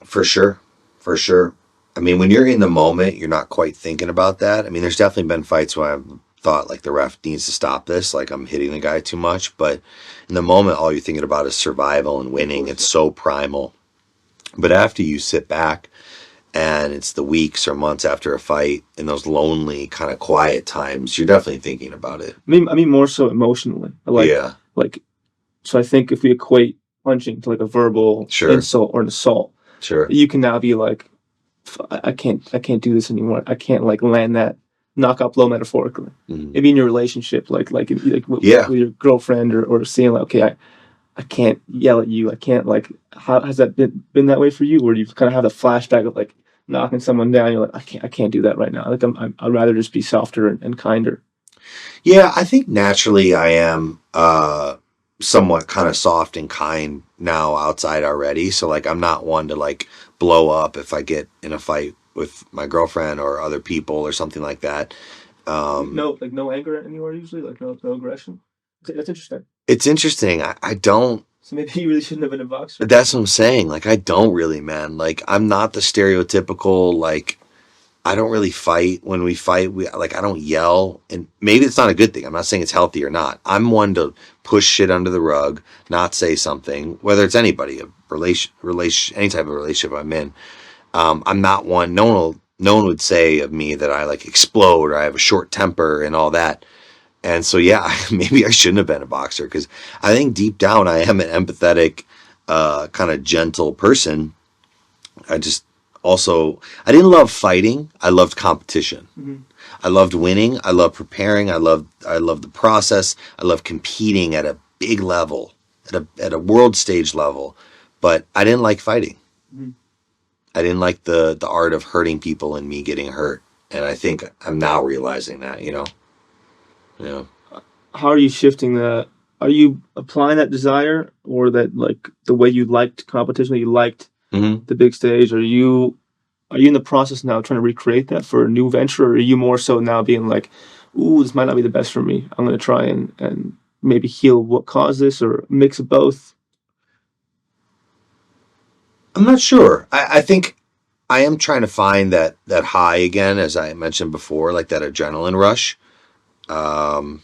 For sure. For sure. I mean, when you're in the moment, you're not quite thinking about that. I mean, there's definitely been fights where I've thought like the ref needs to stop this, like I'm hitting the guy too much. But in the moment, all you're thinking about is survival and winning. It's so primal. But after you sit back and it's the weeks or months after a fight in those lonely kind of quiet times, you're definitely thinking about it. I mean more so emotionally. Yeah, Like so I think if we equate punching to like a verbal sure, insult or an assault, sure. you can now be like, I can't do this anymore. I can't like land that knockout blow metaphorically. Mhm. Maybe in your relationship, like Yeah. with your girlfriend or saying like, okay, I can't yell at you. I can't like. How has that been that way for you? Where you kind of have the flashback of like knocking someone down. You're like, I can't do that right now. Like I'd rather just be softer and kinder. Yeah, I think naturally I am somewhat kind of soft and kind now outside already. So like I'm not one to like blow up if I get in a fight with my girlfriend or other people or something like that. No anger anywhere usually. Like no aggression. That's interesting. It's interesting. I don't. So maybe you really shouldn't have been a boxer. That's what I'm saying. Like I don't really, man. Like I'm not the stereotypical like I don't really fight. When we fight, we like I don't yell, and maybe it's not a good thing. I'm not saying it's healthy or not. I'm one to push shit under the rug, not say something, whether it's anybody, a relation, any type of relationship I'm in. I'm not one. No one would say of me that I like explode or I have a short temper and all that. And so yeah, maybe I shouldn't have been a boxer because I think deep down I am an empathetic, kind of gentle person. I just also I didn't love fighting. I loved competition. Mm-hmm. I loved winning. I loved preparing. I loved the process. I loved competing at a big level, at a world stage level. But I didn't like fighting. Mm-hmm. I didn't like the art of hurting people and me getting hurt. And I think I'm now realizing that, you know. Yeah. How are you shifting that? Are you applying that desire or that like the way you liked competition, you liked Mm-hmm. the big stage? Are you in the process now trying to recreate that for a new venture, or are you more so now being like, ooh, this might not be the best for me. I'm gonna try and maybe heal what caused this or a mix of both? I'm not sure. I think I am trying to find that high again, as I mentioned before, like that adrenaline rush. Um,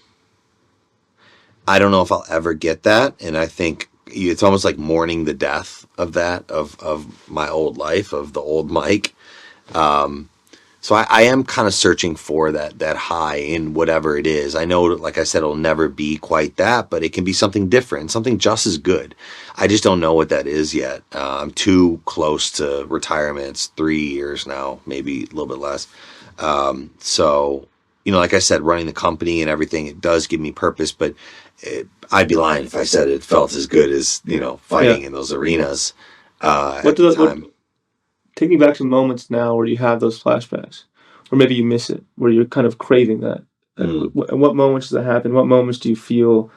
I don't know if I'll ever get that, and I think it's almost like mourning the death of that of my old life, of the old Mike. Um, so I am kind of searching for that high in whatever it is. I know, like I said, it'll never be quite that, but it can be something different, something just as good. I just don't know what that is yet. I'm too close to retirement. It's 3 years now, maybe a little bit less. So, like I said, running the company and everything, it does give me purpose, but I'd be lying if I said it felt as good as, fighting Yeah. in those arenas What at the do what time. take me back to moments now where you have those flashbacks, or maybe you miss it, where you're kind of craving that. Mm. What moments does that happen? What moments do you feel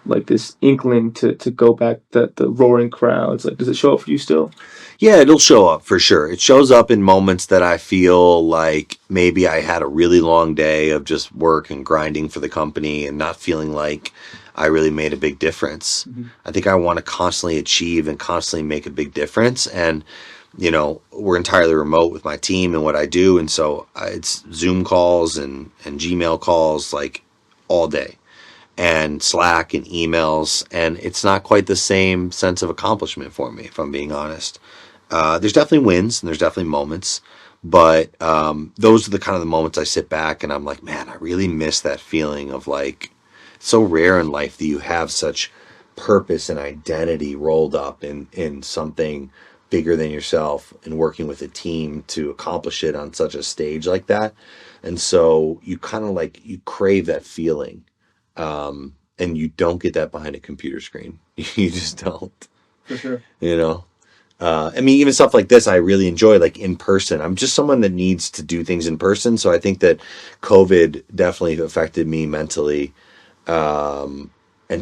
like this inkling to go back? That the roaring crowds, like, does it show up for you still? Yeah, it'll show up for sure. It shows up in moments that I feel like maybe I had a really long day of just work and grinding for the company and not feeling like I really made a big difference. Mm-hmm. I think I want to constantly achieve and constantly make a big difference. And, we're entirely remote with my team and what I do. And so it's Zoom calls and Gmail calls like all day and Slack and emails. And it's not quite the same sense of accomplishment for me, if I'm being honest. There's definitely wins and there's definitely moments, but those are the kind of the moments I sit back and I'm like, man, I really miss that feeling of like, it's so rare in life that you have such purpose and identity rolled up in something bigger than yourself and working with a team to accomplish it on such a stage like that. And so you kind of like, you crave that feeling. And you don't get that behind a computer screen. You just don't, For sure. you know? I mean, even stuff like this, I really enjoy, like in person. I'm just someone that needs to do things in person. So I think that COVID definitely affected me mentally, and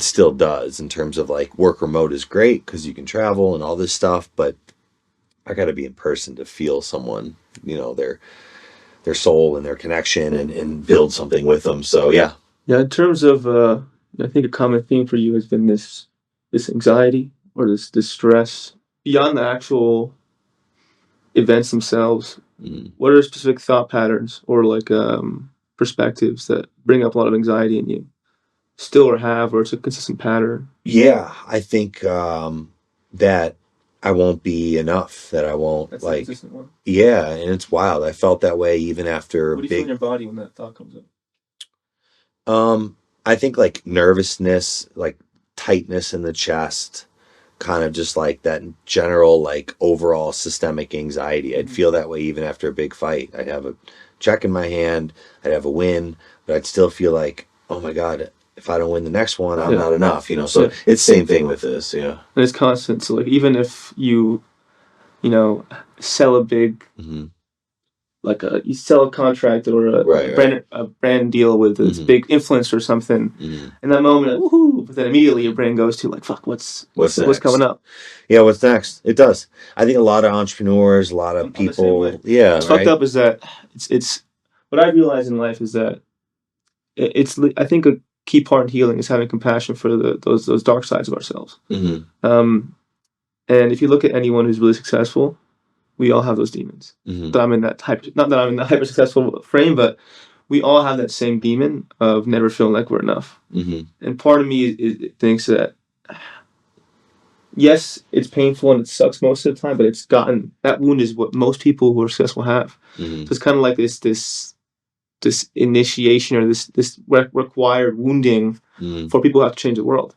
still does in terms of like work remote is great because you can travel and all this stuff. But I got to be in person to feel someone, their soul and their connection and build something with them. So yeah. Yeah, in terms of, I think a common theme for you has been this anxiety or this stress beyond the actual events themselves. Mm. What are specific thought patterns or like perspectives that bring up a lot of anxiety in you? Still or have, or it's a consistent pattern? Yeah, I think that I won't be enough, that I won't That's the consistent one. yeah, and it's wild. I felt that way even after What do you feel in your body when that thought comes up? I think like nervousness, like tightness in the chest, kind of just like that general like overall systemic anxiety. I'd feel that way even after a big fight. I'd have a check in my hand, I'd have a win, but I'd still feel like, oh my God, if I don't win the next one, I'm not enough, you know. So it's the same thing with this, yeah. And it's constant. So like even if you sell a big you sell a contract or a brand deal with a big influencer or something, in that moment, woohoo! But then immediately your brain goes to like, fuck, what's coming up? Yeah, what's next? It does. I think a lot of entrepreneurs, a lot of people, yeah. What's fucked up is that it's what I realize in life is that it's I think a key part in healing is having compassion for those dark sides of ourselves. And if you look at anyone who's really successful, we all have those demons. That I'm in that not that I'm in the hyper successful frame, but we all have that same demon of never feeling like we're enough. And part of me thinks that yes, it's painful and it sucks most of the time, but that wound is what most people who are successful have. So it's kind of like this initiation or this required wounding for people who have to change the world.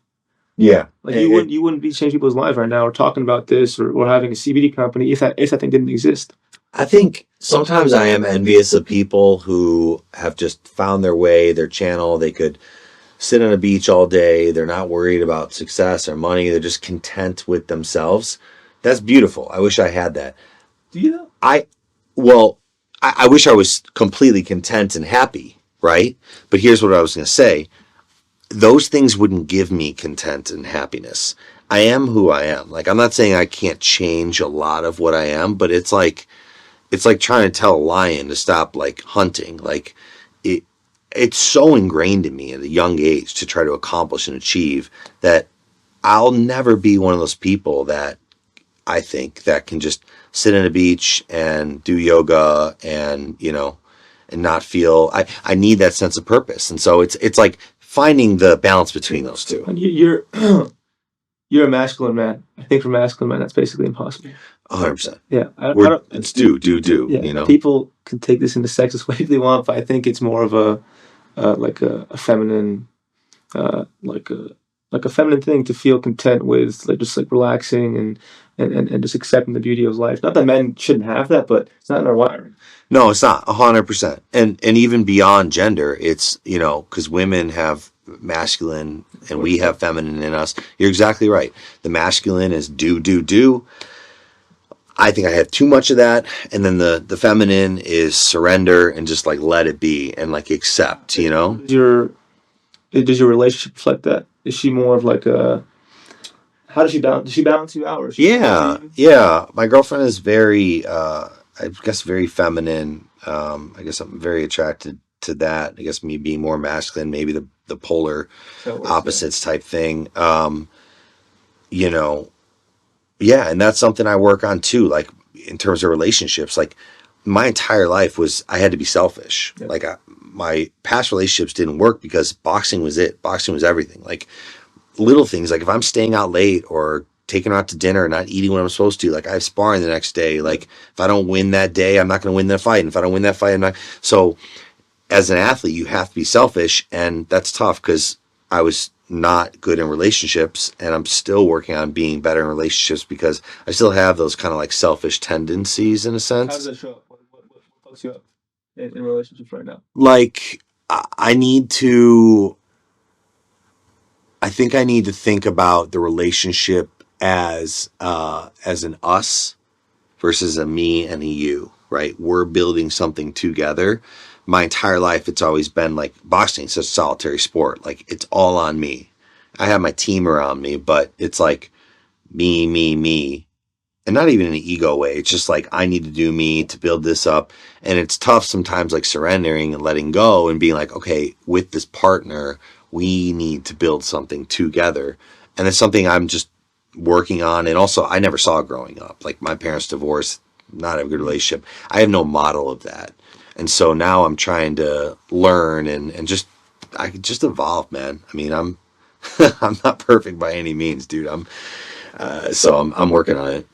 Yeah, like you wouldn't be changing people's lives right now, or talking about this, or having a CBD company if that thing didn't exist. I think sometimes I am envious of people who have just found their way, their channel. They could sit on a beach all day. They're not worried about success or money. They're just content with themselves. That's beautiful. I wish I had that. Do you know? I wish I was completely content and happy, right? But here's what I was going to say. Those things wouldn't give me content and happiness. I am who I am. Like, I'm not saying I can't change a lot of what I am, but it's like trying to tell a lion to stop like hunting. Like it's so ingrained in me at a young age to try to accomplish and achieve that I'll never be one of those people that I think that can just sit on a beach and do yoga and, and not feel, I need that sense of purpose. And so it's like finding the balance between those two. And you're a masculine man. I think for masculine man, that's basically impossible. 100%. Yeah. It's do. Yeah, People can take this in the sexist way if they want, but I think it's more of a feminine, like a feminine thing to feel content with, like just like relaxing and just accepting the beauty of life. Not that men shouldn't have that, but it's not in our wiring. No, it's not 100%. And even beyond gender, it's, because women have masculine and we have feminine in us. You're exactly right. The masculine is do. I think I have too much of that. And then the feminine is surrender and just like let it be and like accept, Does your relationship reflect that? Is she more of like how does she balance? Does she balance you out? Or yeah. My girlfriend is very, I guess, very feminine. I guess I'm very attracted to that. I guess me being more masculine, maybe the polar opposites type thing. Yeah, and that's something I work on too. Like in terms of relationships, like my entire life I had to be selfish. Yeah. Like my past relationships didn't work because boxing was it. Boxing was everything. Like little things, like if I'm staying out late or taking her out to dinner and not eating what I'm supposed to, like I have sparring the next day. Like if I don't win that day, I'm not going to win that fight. And if I don't win that fight, I'm not. So as an athlete, you have to be selfish, and that's tough because I was not good in relationships, and I'm still working on being better in relationships because I still have those kind of like selfish tendencies in a sense. How does that show up? What fucks you up in relationships right now? Like I think I need to think about the relationship as an us versus a me and a you, right? We're building something together. My entire life, it's always been like boxing, such a solitary sport. Like it's all on me. I have my team around me, but it's like me. And not even in an ego way. It's just like, I need to do me to build this up. And it's tough sometimes, like surrendering and letting go and being like, okay, with this partner, we need to build something together. And it's something I'm just working on. And also, I never saw growing up. Like my parents divorced, not a good relationship. I have no model of that. And so now I'm trying to learn and I just evolve, man. I mean, I'm I'm not perfect by any means, dude. I'm working on it.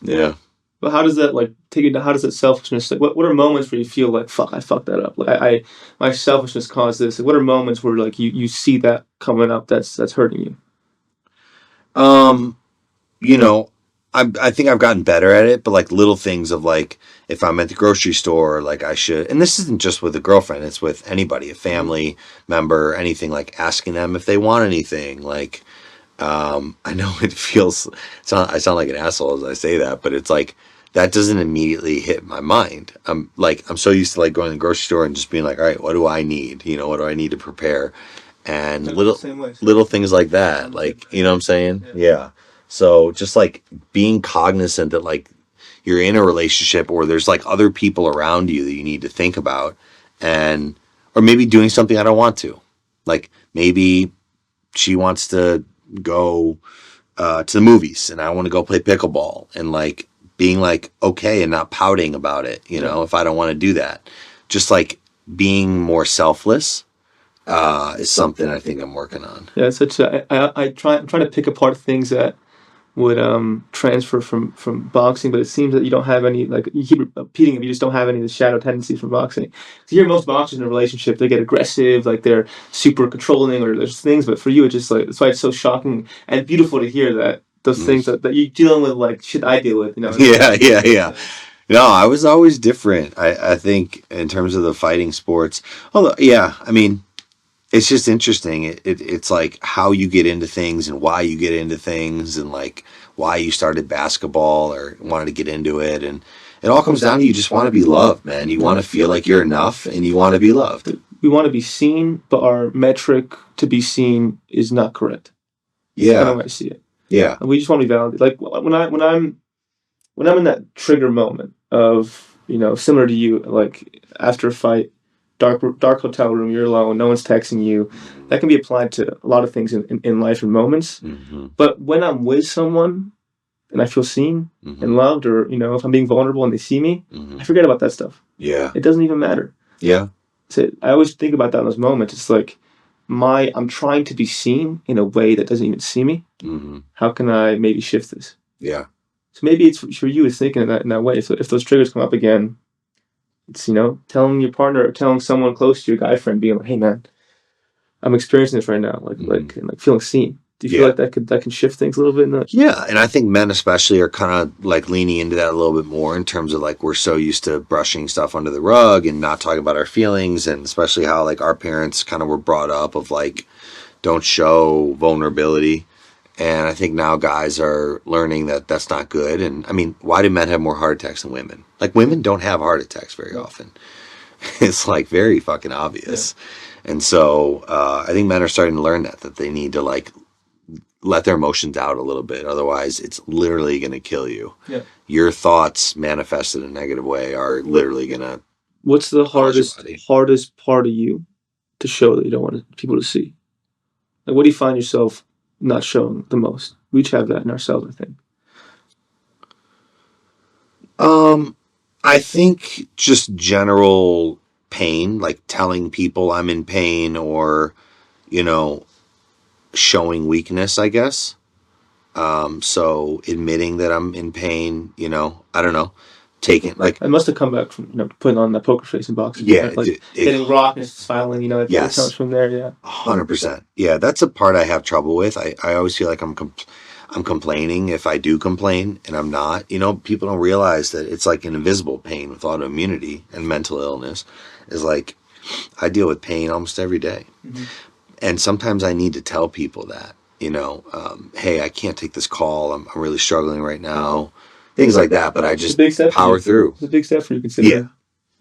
Yeah. But how does that like take you? How does that selfishness? Like, what are moments where you feel like fuck, I fucked that up. Like my selfishness caused this. Like, what are moments where like you see that coming up that's hurting you? Um, you know, I think I've gotten better at it, but like little things of like if I'm at the grocery store, like I should, and this isn't just with a girlfriend, it's with anybody, a family member, anything, like asking them if they want anything. Like, I know it feels, I sound like an asshole as I say that, but it's like that doesn't immediately hit my mind. I'm so used to like going to the grocery store and just being like, all right, what do I need? You know, what do I need to prepare? And Same way. little things like that, like, you know what I'm saying? Yeah. So just like being cognizant that like you're in a relationship or there's like other people around you that you need to think about, and or maybe doing something I don't want to. Like maybe she wants to go to the movies and I want to go play pickleball, and like being like okay and not pouting about it, you know, if I don't want to do that. Just like being more selfless is something I think I'm working on. Yeah, it's such a, I'm trying to pick apart things that would transfer from boxing, but it seems that you don't have any, like you keep repeating it, you just don't have any of the shadow tendencies from boxing. So you hear most boxers in a relationship, they get aggressive, like they're super controlling, or there's things, but for you, it's just like, that's why it's so shocking and beautiful to hear that those things that you're dealing with, like shit I deal with, you know. Yeah. No, I was always different. I think in terms of the fighting sports. Although, yeah, I mean, it's just interesting. It's like how you get into things and why you get into things and like why you started basketball or wanted to get into it. And it all comes down to you just want to be loved, man. You want to feel like you're enough and you want to be loved. We want to be seen, but our metric to be seen is not correct. That's kind of Yeah. how I see it. Yeah. And we just want to be validated. Like when I'm in that trigger moment of, you know, similar to you, like after a fight, dark hotel room, you're alone, no one's texting you. That can be applied to a lot of things in life and moments. Mm-hmm. But when I'm with someone and I feel seen Mm-hmm. and loved, or you know, if I'm being vulnerable and they see me, Mm-hmm. I forget about that stuff. Yeah. It doesn't even matter. Yeah. So I always think about that in those moments. It's like I'm trying to be seen in a way that doesn't even see me. Mm-hmm. How can I maybe shift this? Yeah. So maybe it's for you, it's thinking in that way. So if those triggers come up again, it's, you know, telling your partner or telling someone close to your guy friend, being like, "Hey, man, I'm experiencing this right now," and like feeling seen. Do you feel like that can shift things a little bit? In that? Yeah, and I think men especially are kind of like leaning into that a little bit more in terms of like we're so used to brushing stuff under the rug and not talking about our feelings, and especially how like our parents kind of were brought up of like don't show vulnerability. And I think now guys are learning that that's not good. And I mean, why do men have more heart attacks than women? Like women don't have heart attacks very often. It's like very fucking obvious. Yeah. And so I think men are starting to learn that they need to like let their emotions out a little bit. Otherwise, it's literally going to kill you. Yeah. Your thoughts manifested in a negative way are literally going to. What's the hardest part of you to show that you don't want people to see? Like, what do you find yourself not showing the most? We each have that in ourselves, I think. I think just general pain, like telling people I'm in pain or, you know, showing weakness, I guess. So admitting that I'm in pain, you know, I don't know, taking like I must have come back from, you know, putting on that poker face in boxing. Yeah, right? Like getting rocked and smiling, you know, it yes, comes from there. Yeah, 100%. Yeah, that's a part I have trouble with. I always feel like I'm complaining if I do complain, and I'm not. You know, people don't realize that it's like an invisible pain with autoimmunity and mental illness. Is like I deal with pain almost every day. Mm-hmm. And sometimes I need to tell people that, you know, hey, I can't take this call. I'm really struggling right now. Things like that. But I just power through. It's a big step for you considering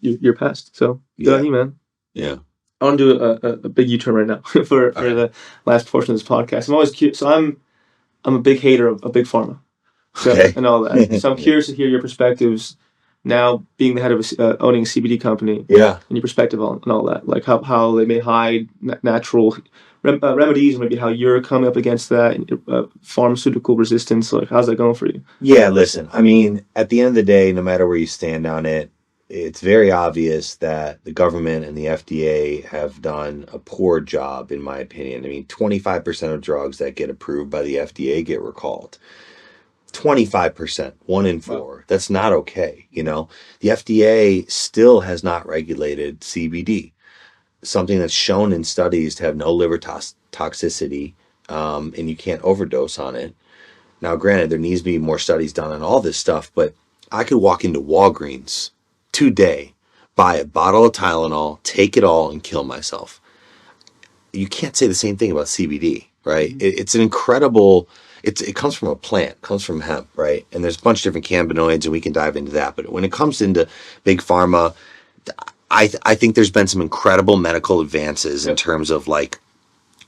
your past. So good on you, man. Yeah. I want to do a big U-turn right now for the last portion of this podcast. I'm always curious. So I'm a big hater of big pharma, and all that. So I'm curious to hear your perspectives now, being the head of owning a CBD company. Yeah. And your perspective on all that, like how they may hide natural remedies, maybe how you're coming up against that, and pharmaceutical resistance. Like, how's that going for you? Yeah, listen, I mean, at the end of the day, no matter where you stand on it, it's very obvious that the government and the FDA have done a poor job, in my opinion. I mean, 25% of drugs that get approved by the FDA get recalled. 25%, one in four. Wow. That's not okay. The FDA still has not regulated CBD, something that's shown in studies to have no liver toxicity, and you can't overdose on it. Now, granted, there needs to be more studies done on all this stuff, but I could walk into Walgreens today, buy a bottle of Tylenol, take it all, and kill myself. You can't say the same thing about CBD, right? Mm-hmm. It's an incredible. It comes from a plant, comes from hemp, right? And there's a bunch of different cannabinoids, and we can dive into that. But when it comes into big pharma, I think there's been some incredible medical advances in terms of like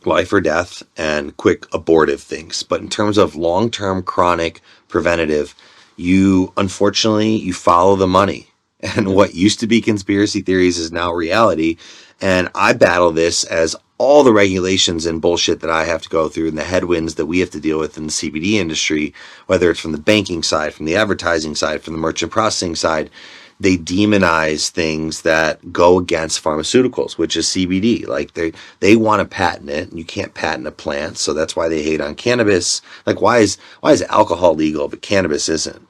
life or death and quick abortive things. But in terms of long-term chronic preventative, unfortunately you follow the money. And what used to be conspiracy theories is now reality. And I battle this as all the regulations and bullshit that I have to go through and the headwinds that we have to deal with in the CBD industry, whether it's from the banking side, from the advertising side, from the merchant processing side. They demonize things that go against pharmaceuticals, which is CBD. Like they want to patent it, and you can't patent a plant, so that's why they hate on cannabis. Like why is alcohol legal but cannabis isn't?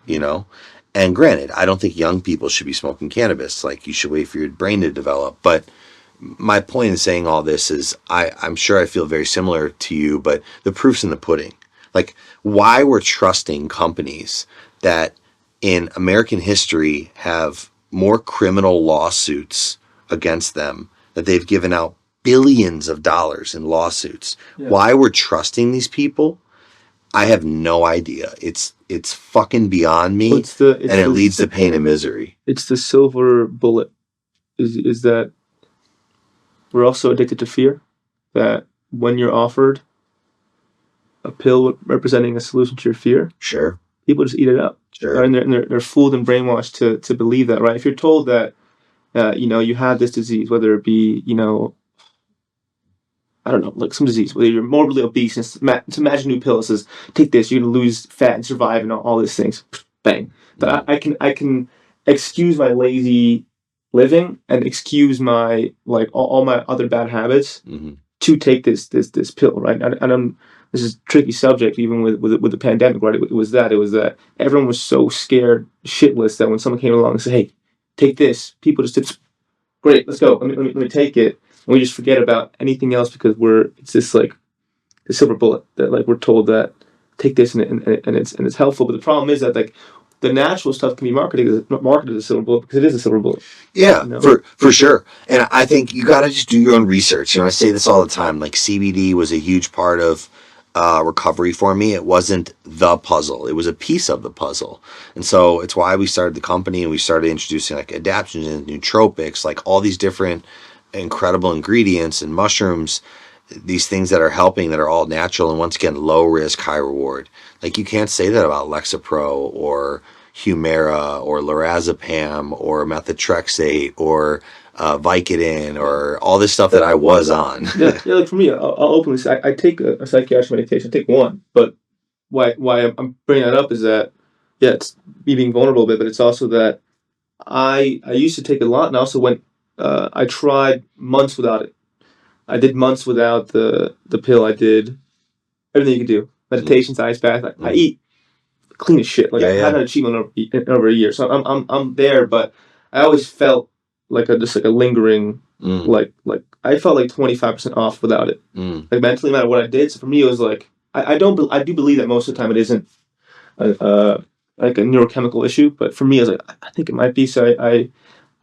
And granted, I don't think young people should be smoking cannabis. Like you should wait for your brain to develop. But my point in saying all this is I'm sure I feel very similar to you, but the proof's in the pudding. Like why we're trusting companies that in American history have more criminal lawsuits against them, that they've given out billions of dollars in lawsuits. Yeah. Why we're trusting these people, I have no idea. It's fucking beyond me, and it leads to pain and misery. It's the silver bullet. Is that we're also addicted to fear, that when you're offered a pill representing a solution to your fear, sure, people just eat it up. Sure. And they're fooled and brainwashed to believe that, right? If you're told that, you have this disease, whether it be, I don't know, like some disease, whether you're morbidly obese, and to imagine a new pill that says, take this, you're going to lose fat and survive and all these things. Bang. But I can excuse my lazy living and excuse my, like, all my other bad habits to take this pill, right? And this is a tricky subject, even with the pandemic, right? It was that everyone was so scared shitless that when someone came along and said, hey, take this, people just did, great, let's go, let me take it. And we just forget about anything else because it's just like the silver bullet that like we're told that take this and it's helpful. But the problem is that like the natural stuff can be marketed as a silver bullet because it is a silver bullet. Yeah, for sure. And I think you got to just do your own research. I say this all the time. Like CBD was a huge part of recovery for me. It wasn't the puzzle. It was a piece of the puzzle. And so it's why we started the company and we started introducing like adaptogens and nootropics, like all these different incredible ingredients and mushrooms, these things that are helping, that are all natural and once again low risk, high reward. Like you can't say that about Lexapro or Humira or lorazepam or methotrexate or Vicodin or all this stuff that I was on. yeah, like for me, I'll openly say I take a psychiatric medication. I take one, but why I'm bringing that up is that it's me being vulnerable a bit, but it's also that I used to take a lot, and I also I tried months without it. I did months without the pill. I did everything you could do: meditations, ice bath. I eat clean as shit. Like I haven't had a cheat meal in over a year, so I'm there. But I always felt like a lingering, like I felt like 25% off without it. Like mentally, no matter what I did. So for me, it was like I do believe that most of the time it isn't like a neurochemical issue, but for me, I was like I think it might be. So I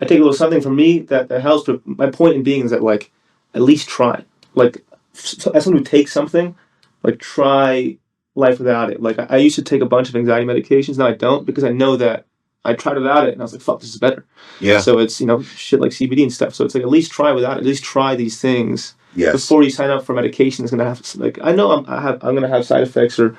take a little something from me that helps. But my point in being is that like at least try. Like as someone who takes something, like try life without it. Like I used to take a bunch of anxiety medications. Now I don't because I know that I tried without it and I was like, fuck, this is better. Yeah. So it's, shit like CBD and stuff. So it's like, at least try without it. At least try these things before you sign up for medication. It's going to have, like, I know I'm going to have side effects or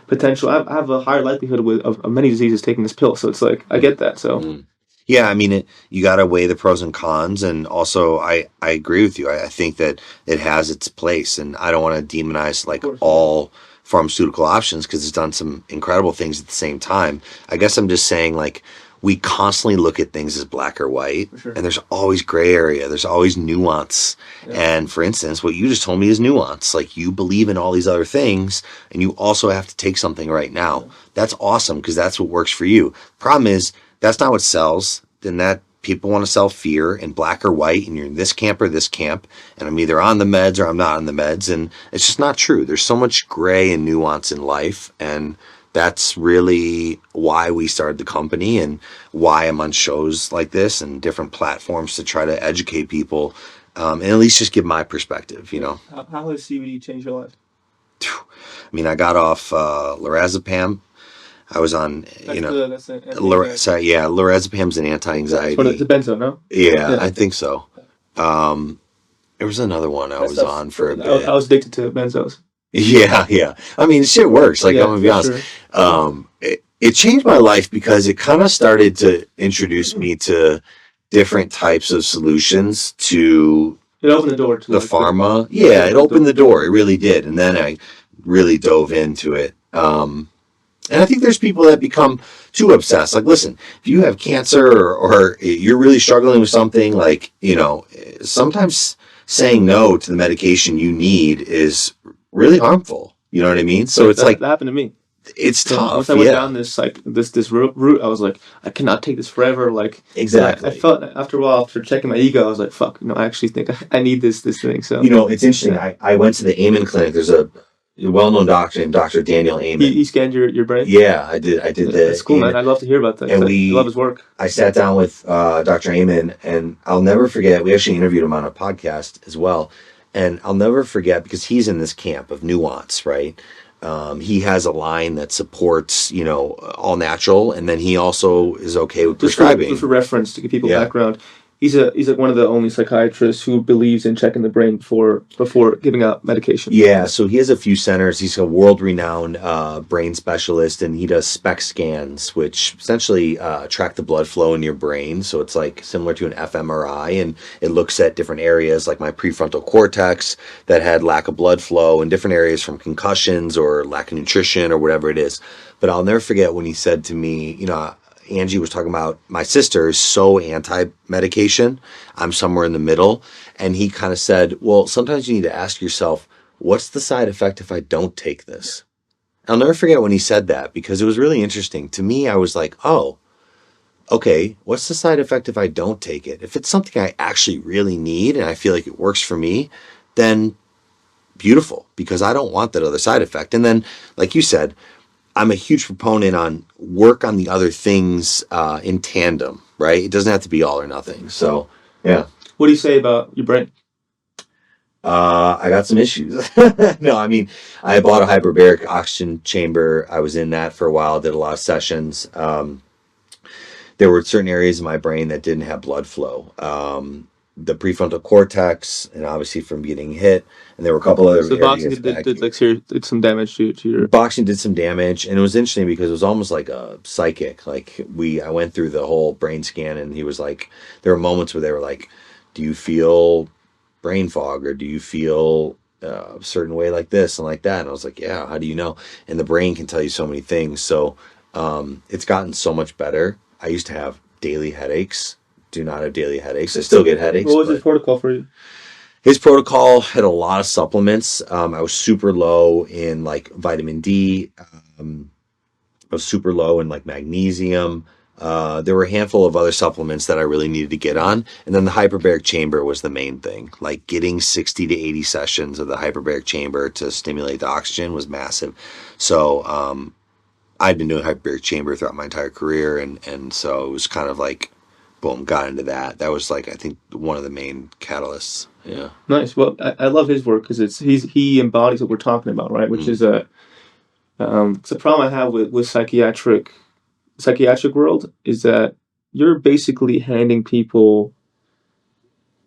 potential. I have a higher likelihood of many diseases taking this pill. So it's like, I get that. So. Yeah, I mean, you got to weigh the pros and cons. And also, I agree with you. I think that it has its place. And I don't want to demonize, like, all pharmaceutical options because it's done some incredible things at the same time. I guess I'm just saying, like, we constantly look at things as black or white, For sure. and there's always gray area. There's always nuance. Yeah. And for instance, what you just told me is nuance. Like, you believe in all these other things, and you also have to take something right now. Yeah. That's awesome, because that's what works for you. Problem is, that's not what sells. Then that people want to sell fear in black or white, and you're in this camp or this camp, and I'm either on the meds or I'm not on the meds, and it's just not true. There's so much gray and nuance in life, and that's really why we started the company and why I'm on shows like this and different platforms to try to educate people, and at least just give my perspective, you know. How has CBD changed your life? I mean, I got off lorazepam. I was on, That's lorazepam's an anti-anxiety. It's a benzo, no? Yeah, I think so. There was another one I was on for a bit. I was addicted to benzos. Yeah. I mean, shit works. Like, I'm gonna be honest. Sure. It changed my life because it kind of started to introduce me to different types of solutions to It opened the door to the pharma. Yeah, it opened the door. It really did. And then I really dove into it. And I think there's people that become too obsessed. Like, listen, if you have cancer or you're really struggling with something, like, sometimes saying no to the medication you need is really harmful. You know what I mean? So that happened to me. It's tough. Once I went down this route, I was like, I cannot take this forever. Like, exactly. I felt after a while, after checking my ego, I was like, fuck, I actually think I need this thing. So it's interesting. I went to the Amen clinic. There's a well-known doctor named Dr. Daniel Amen. He scanned your brain? Yeah, I did. That's cool, man. I'd love to hear about that. And I love his work. I sat down with Dr. Amen, and I'll never forget. We actually interviewed him on a podcast as well, and I'll never forget because he's in this camp of nuance, right? He has a line that supports, all natural, and then he also is okay with prescribing. Just for reference, to give people background, he's like one of the only psychiatrists who believes in checking the brain before giving out medication. Yeah, so he has a few centers. He's a world-renowned brain specialist, and he does SPECT scans, which essentially track the blood flow in your brain. So it's like similar to an fMRI, and it looks at different areas like my prefrontal cortex that had lack of blood flow, and different areas from concussions or lack of nutrition or whatever it is. But I'll never forget when he said to me, Angie was talking about my sister is so anti-medication. I'm somewhere in the middle. And he kind of said, well, sometimes you need to ask yourself, what's the side effect if I don't take this? I'll never forget when he said that because it was really interesting. To me, I was like, oh, okay, what's the side effect if I don't take it? If it's something I actually really need and I feel like it works for me, then beautiful, because I don't want that other side effect. And then, like you said, I'm a huge proponent on work on the other things in tandem, right? It doesn't have to be all or nothing. So, yeah. What do you say about your brain? I got some issues. No, I mean, I bought a hyperbaric oxygen chamber. I was in that for a while, did a lot of sessions. There were certain areas of my brain that didn't have blood flow. The prefrontal cortex, and obviously from getting hit, and there were a couple other. So boxing did some damage to your. Boxing did some damage, and it was interesting because it was almost like a psychic. Like I went through the whole brain scan, and he was like, there were moments where they were like, "Do you feel brain fog, or do you feel a certain way like this and like that?" And I was like, "Yeah, how do you know?" And the brain can tell you so many things. So it's gotten so much better. I used to have daily headaches. Do not have daily headaches. I still get headaches. What was his protocol for you? His protocol had a lot of supplements. I was super low in like vitamin D. I was super low in like magnesium. There were a handful of other supplements that I really needed to get on. And then the hyperbaric chamber was the main thing. Like getting 60 to 80 sessions of the hyperbaric chamber to stimulate the oxygen was massive. So I'd been doing hyperbaric chamber throughout my entire career. And so it was kind of like, boom, got into that. That was like, I think, one of the main catalysts. Yeah. Nice. Well, I love his work because he embodies what we're talking about, right? Which is it's a problem I have with psychiatric world is that you're basically handing people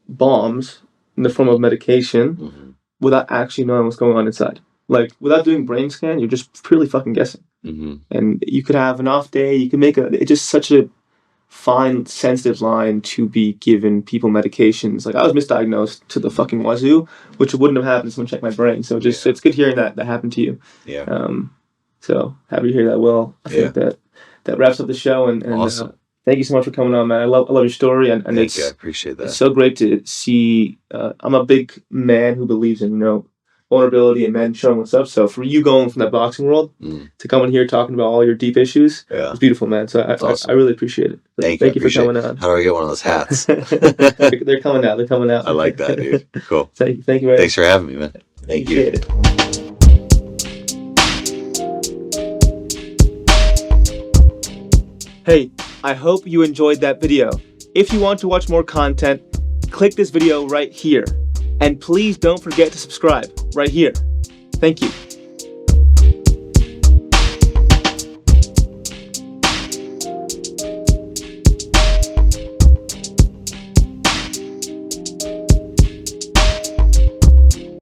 bombs in the form of medication without actually knowing what's going on inside. Like, without doing brain scan, you're just purely fucking guessing. And you could have an off day. You can make it's just such a fine, sensitive line to be giving people medications. Like, I was misdiagnosed to the fucking wazoo, which wouldn't have happened if someone checked my brain. So it's good hearing that happened to you. Yeah. So happy to hear that. Well, I think that wraps up the show. And awesome. Thank you so much for coming on, man. I love your story, and Thank you. I appreciate it's that. so great to see. I'm a big man who believes in vulnerability and men showing what's up. So for you going from that boxing world to coming here talking about all your deep issues, Yeah. it's beautiful, man. So Awesome. I really appreciate it. Thank you. Thank you for coming on. How do I get one of those hats? They're coming out. They're coming out. I like that, dude. Cool. Thank you very much. Thanks for having me, man. Thank you. Appreciate it. Hey, I hope you enjoyed that video. If you want to watch more content, click this video right here. And please don't forget to subscribe right here. Thank you.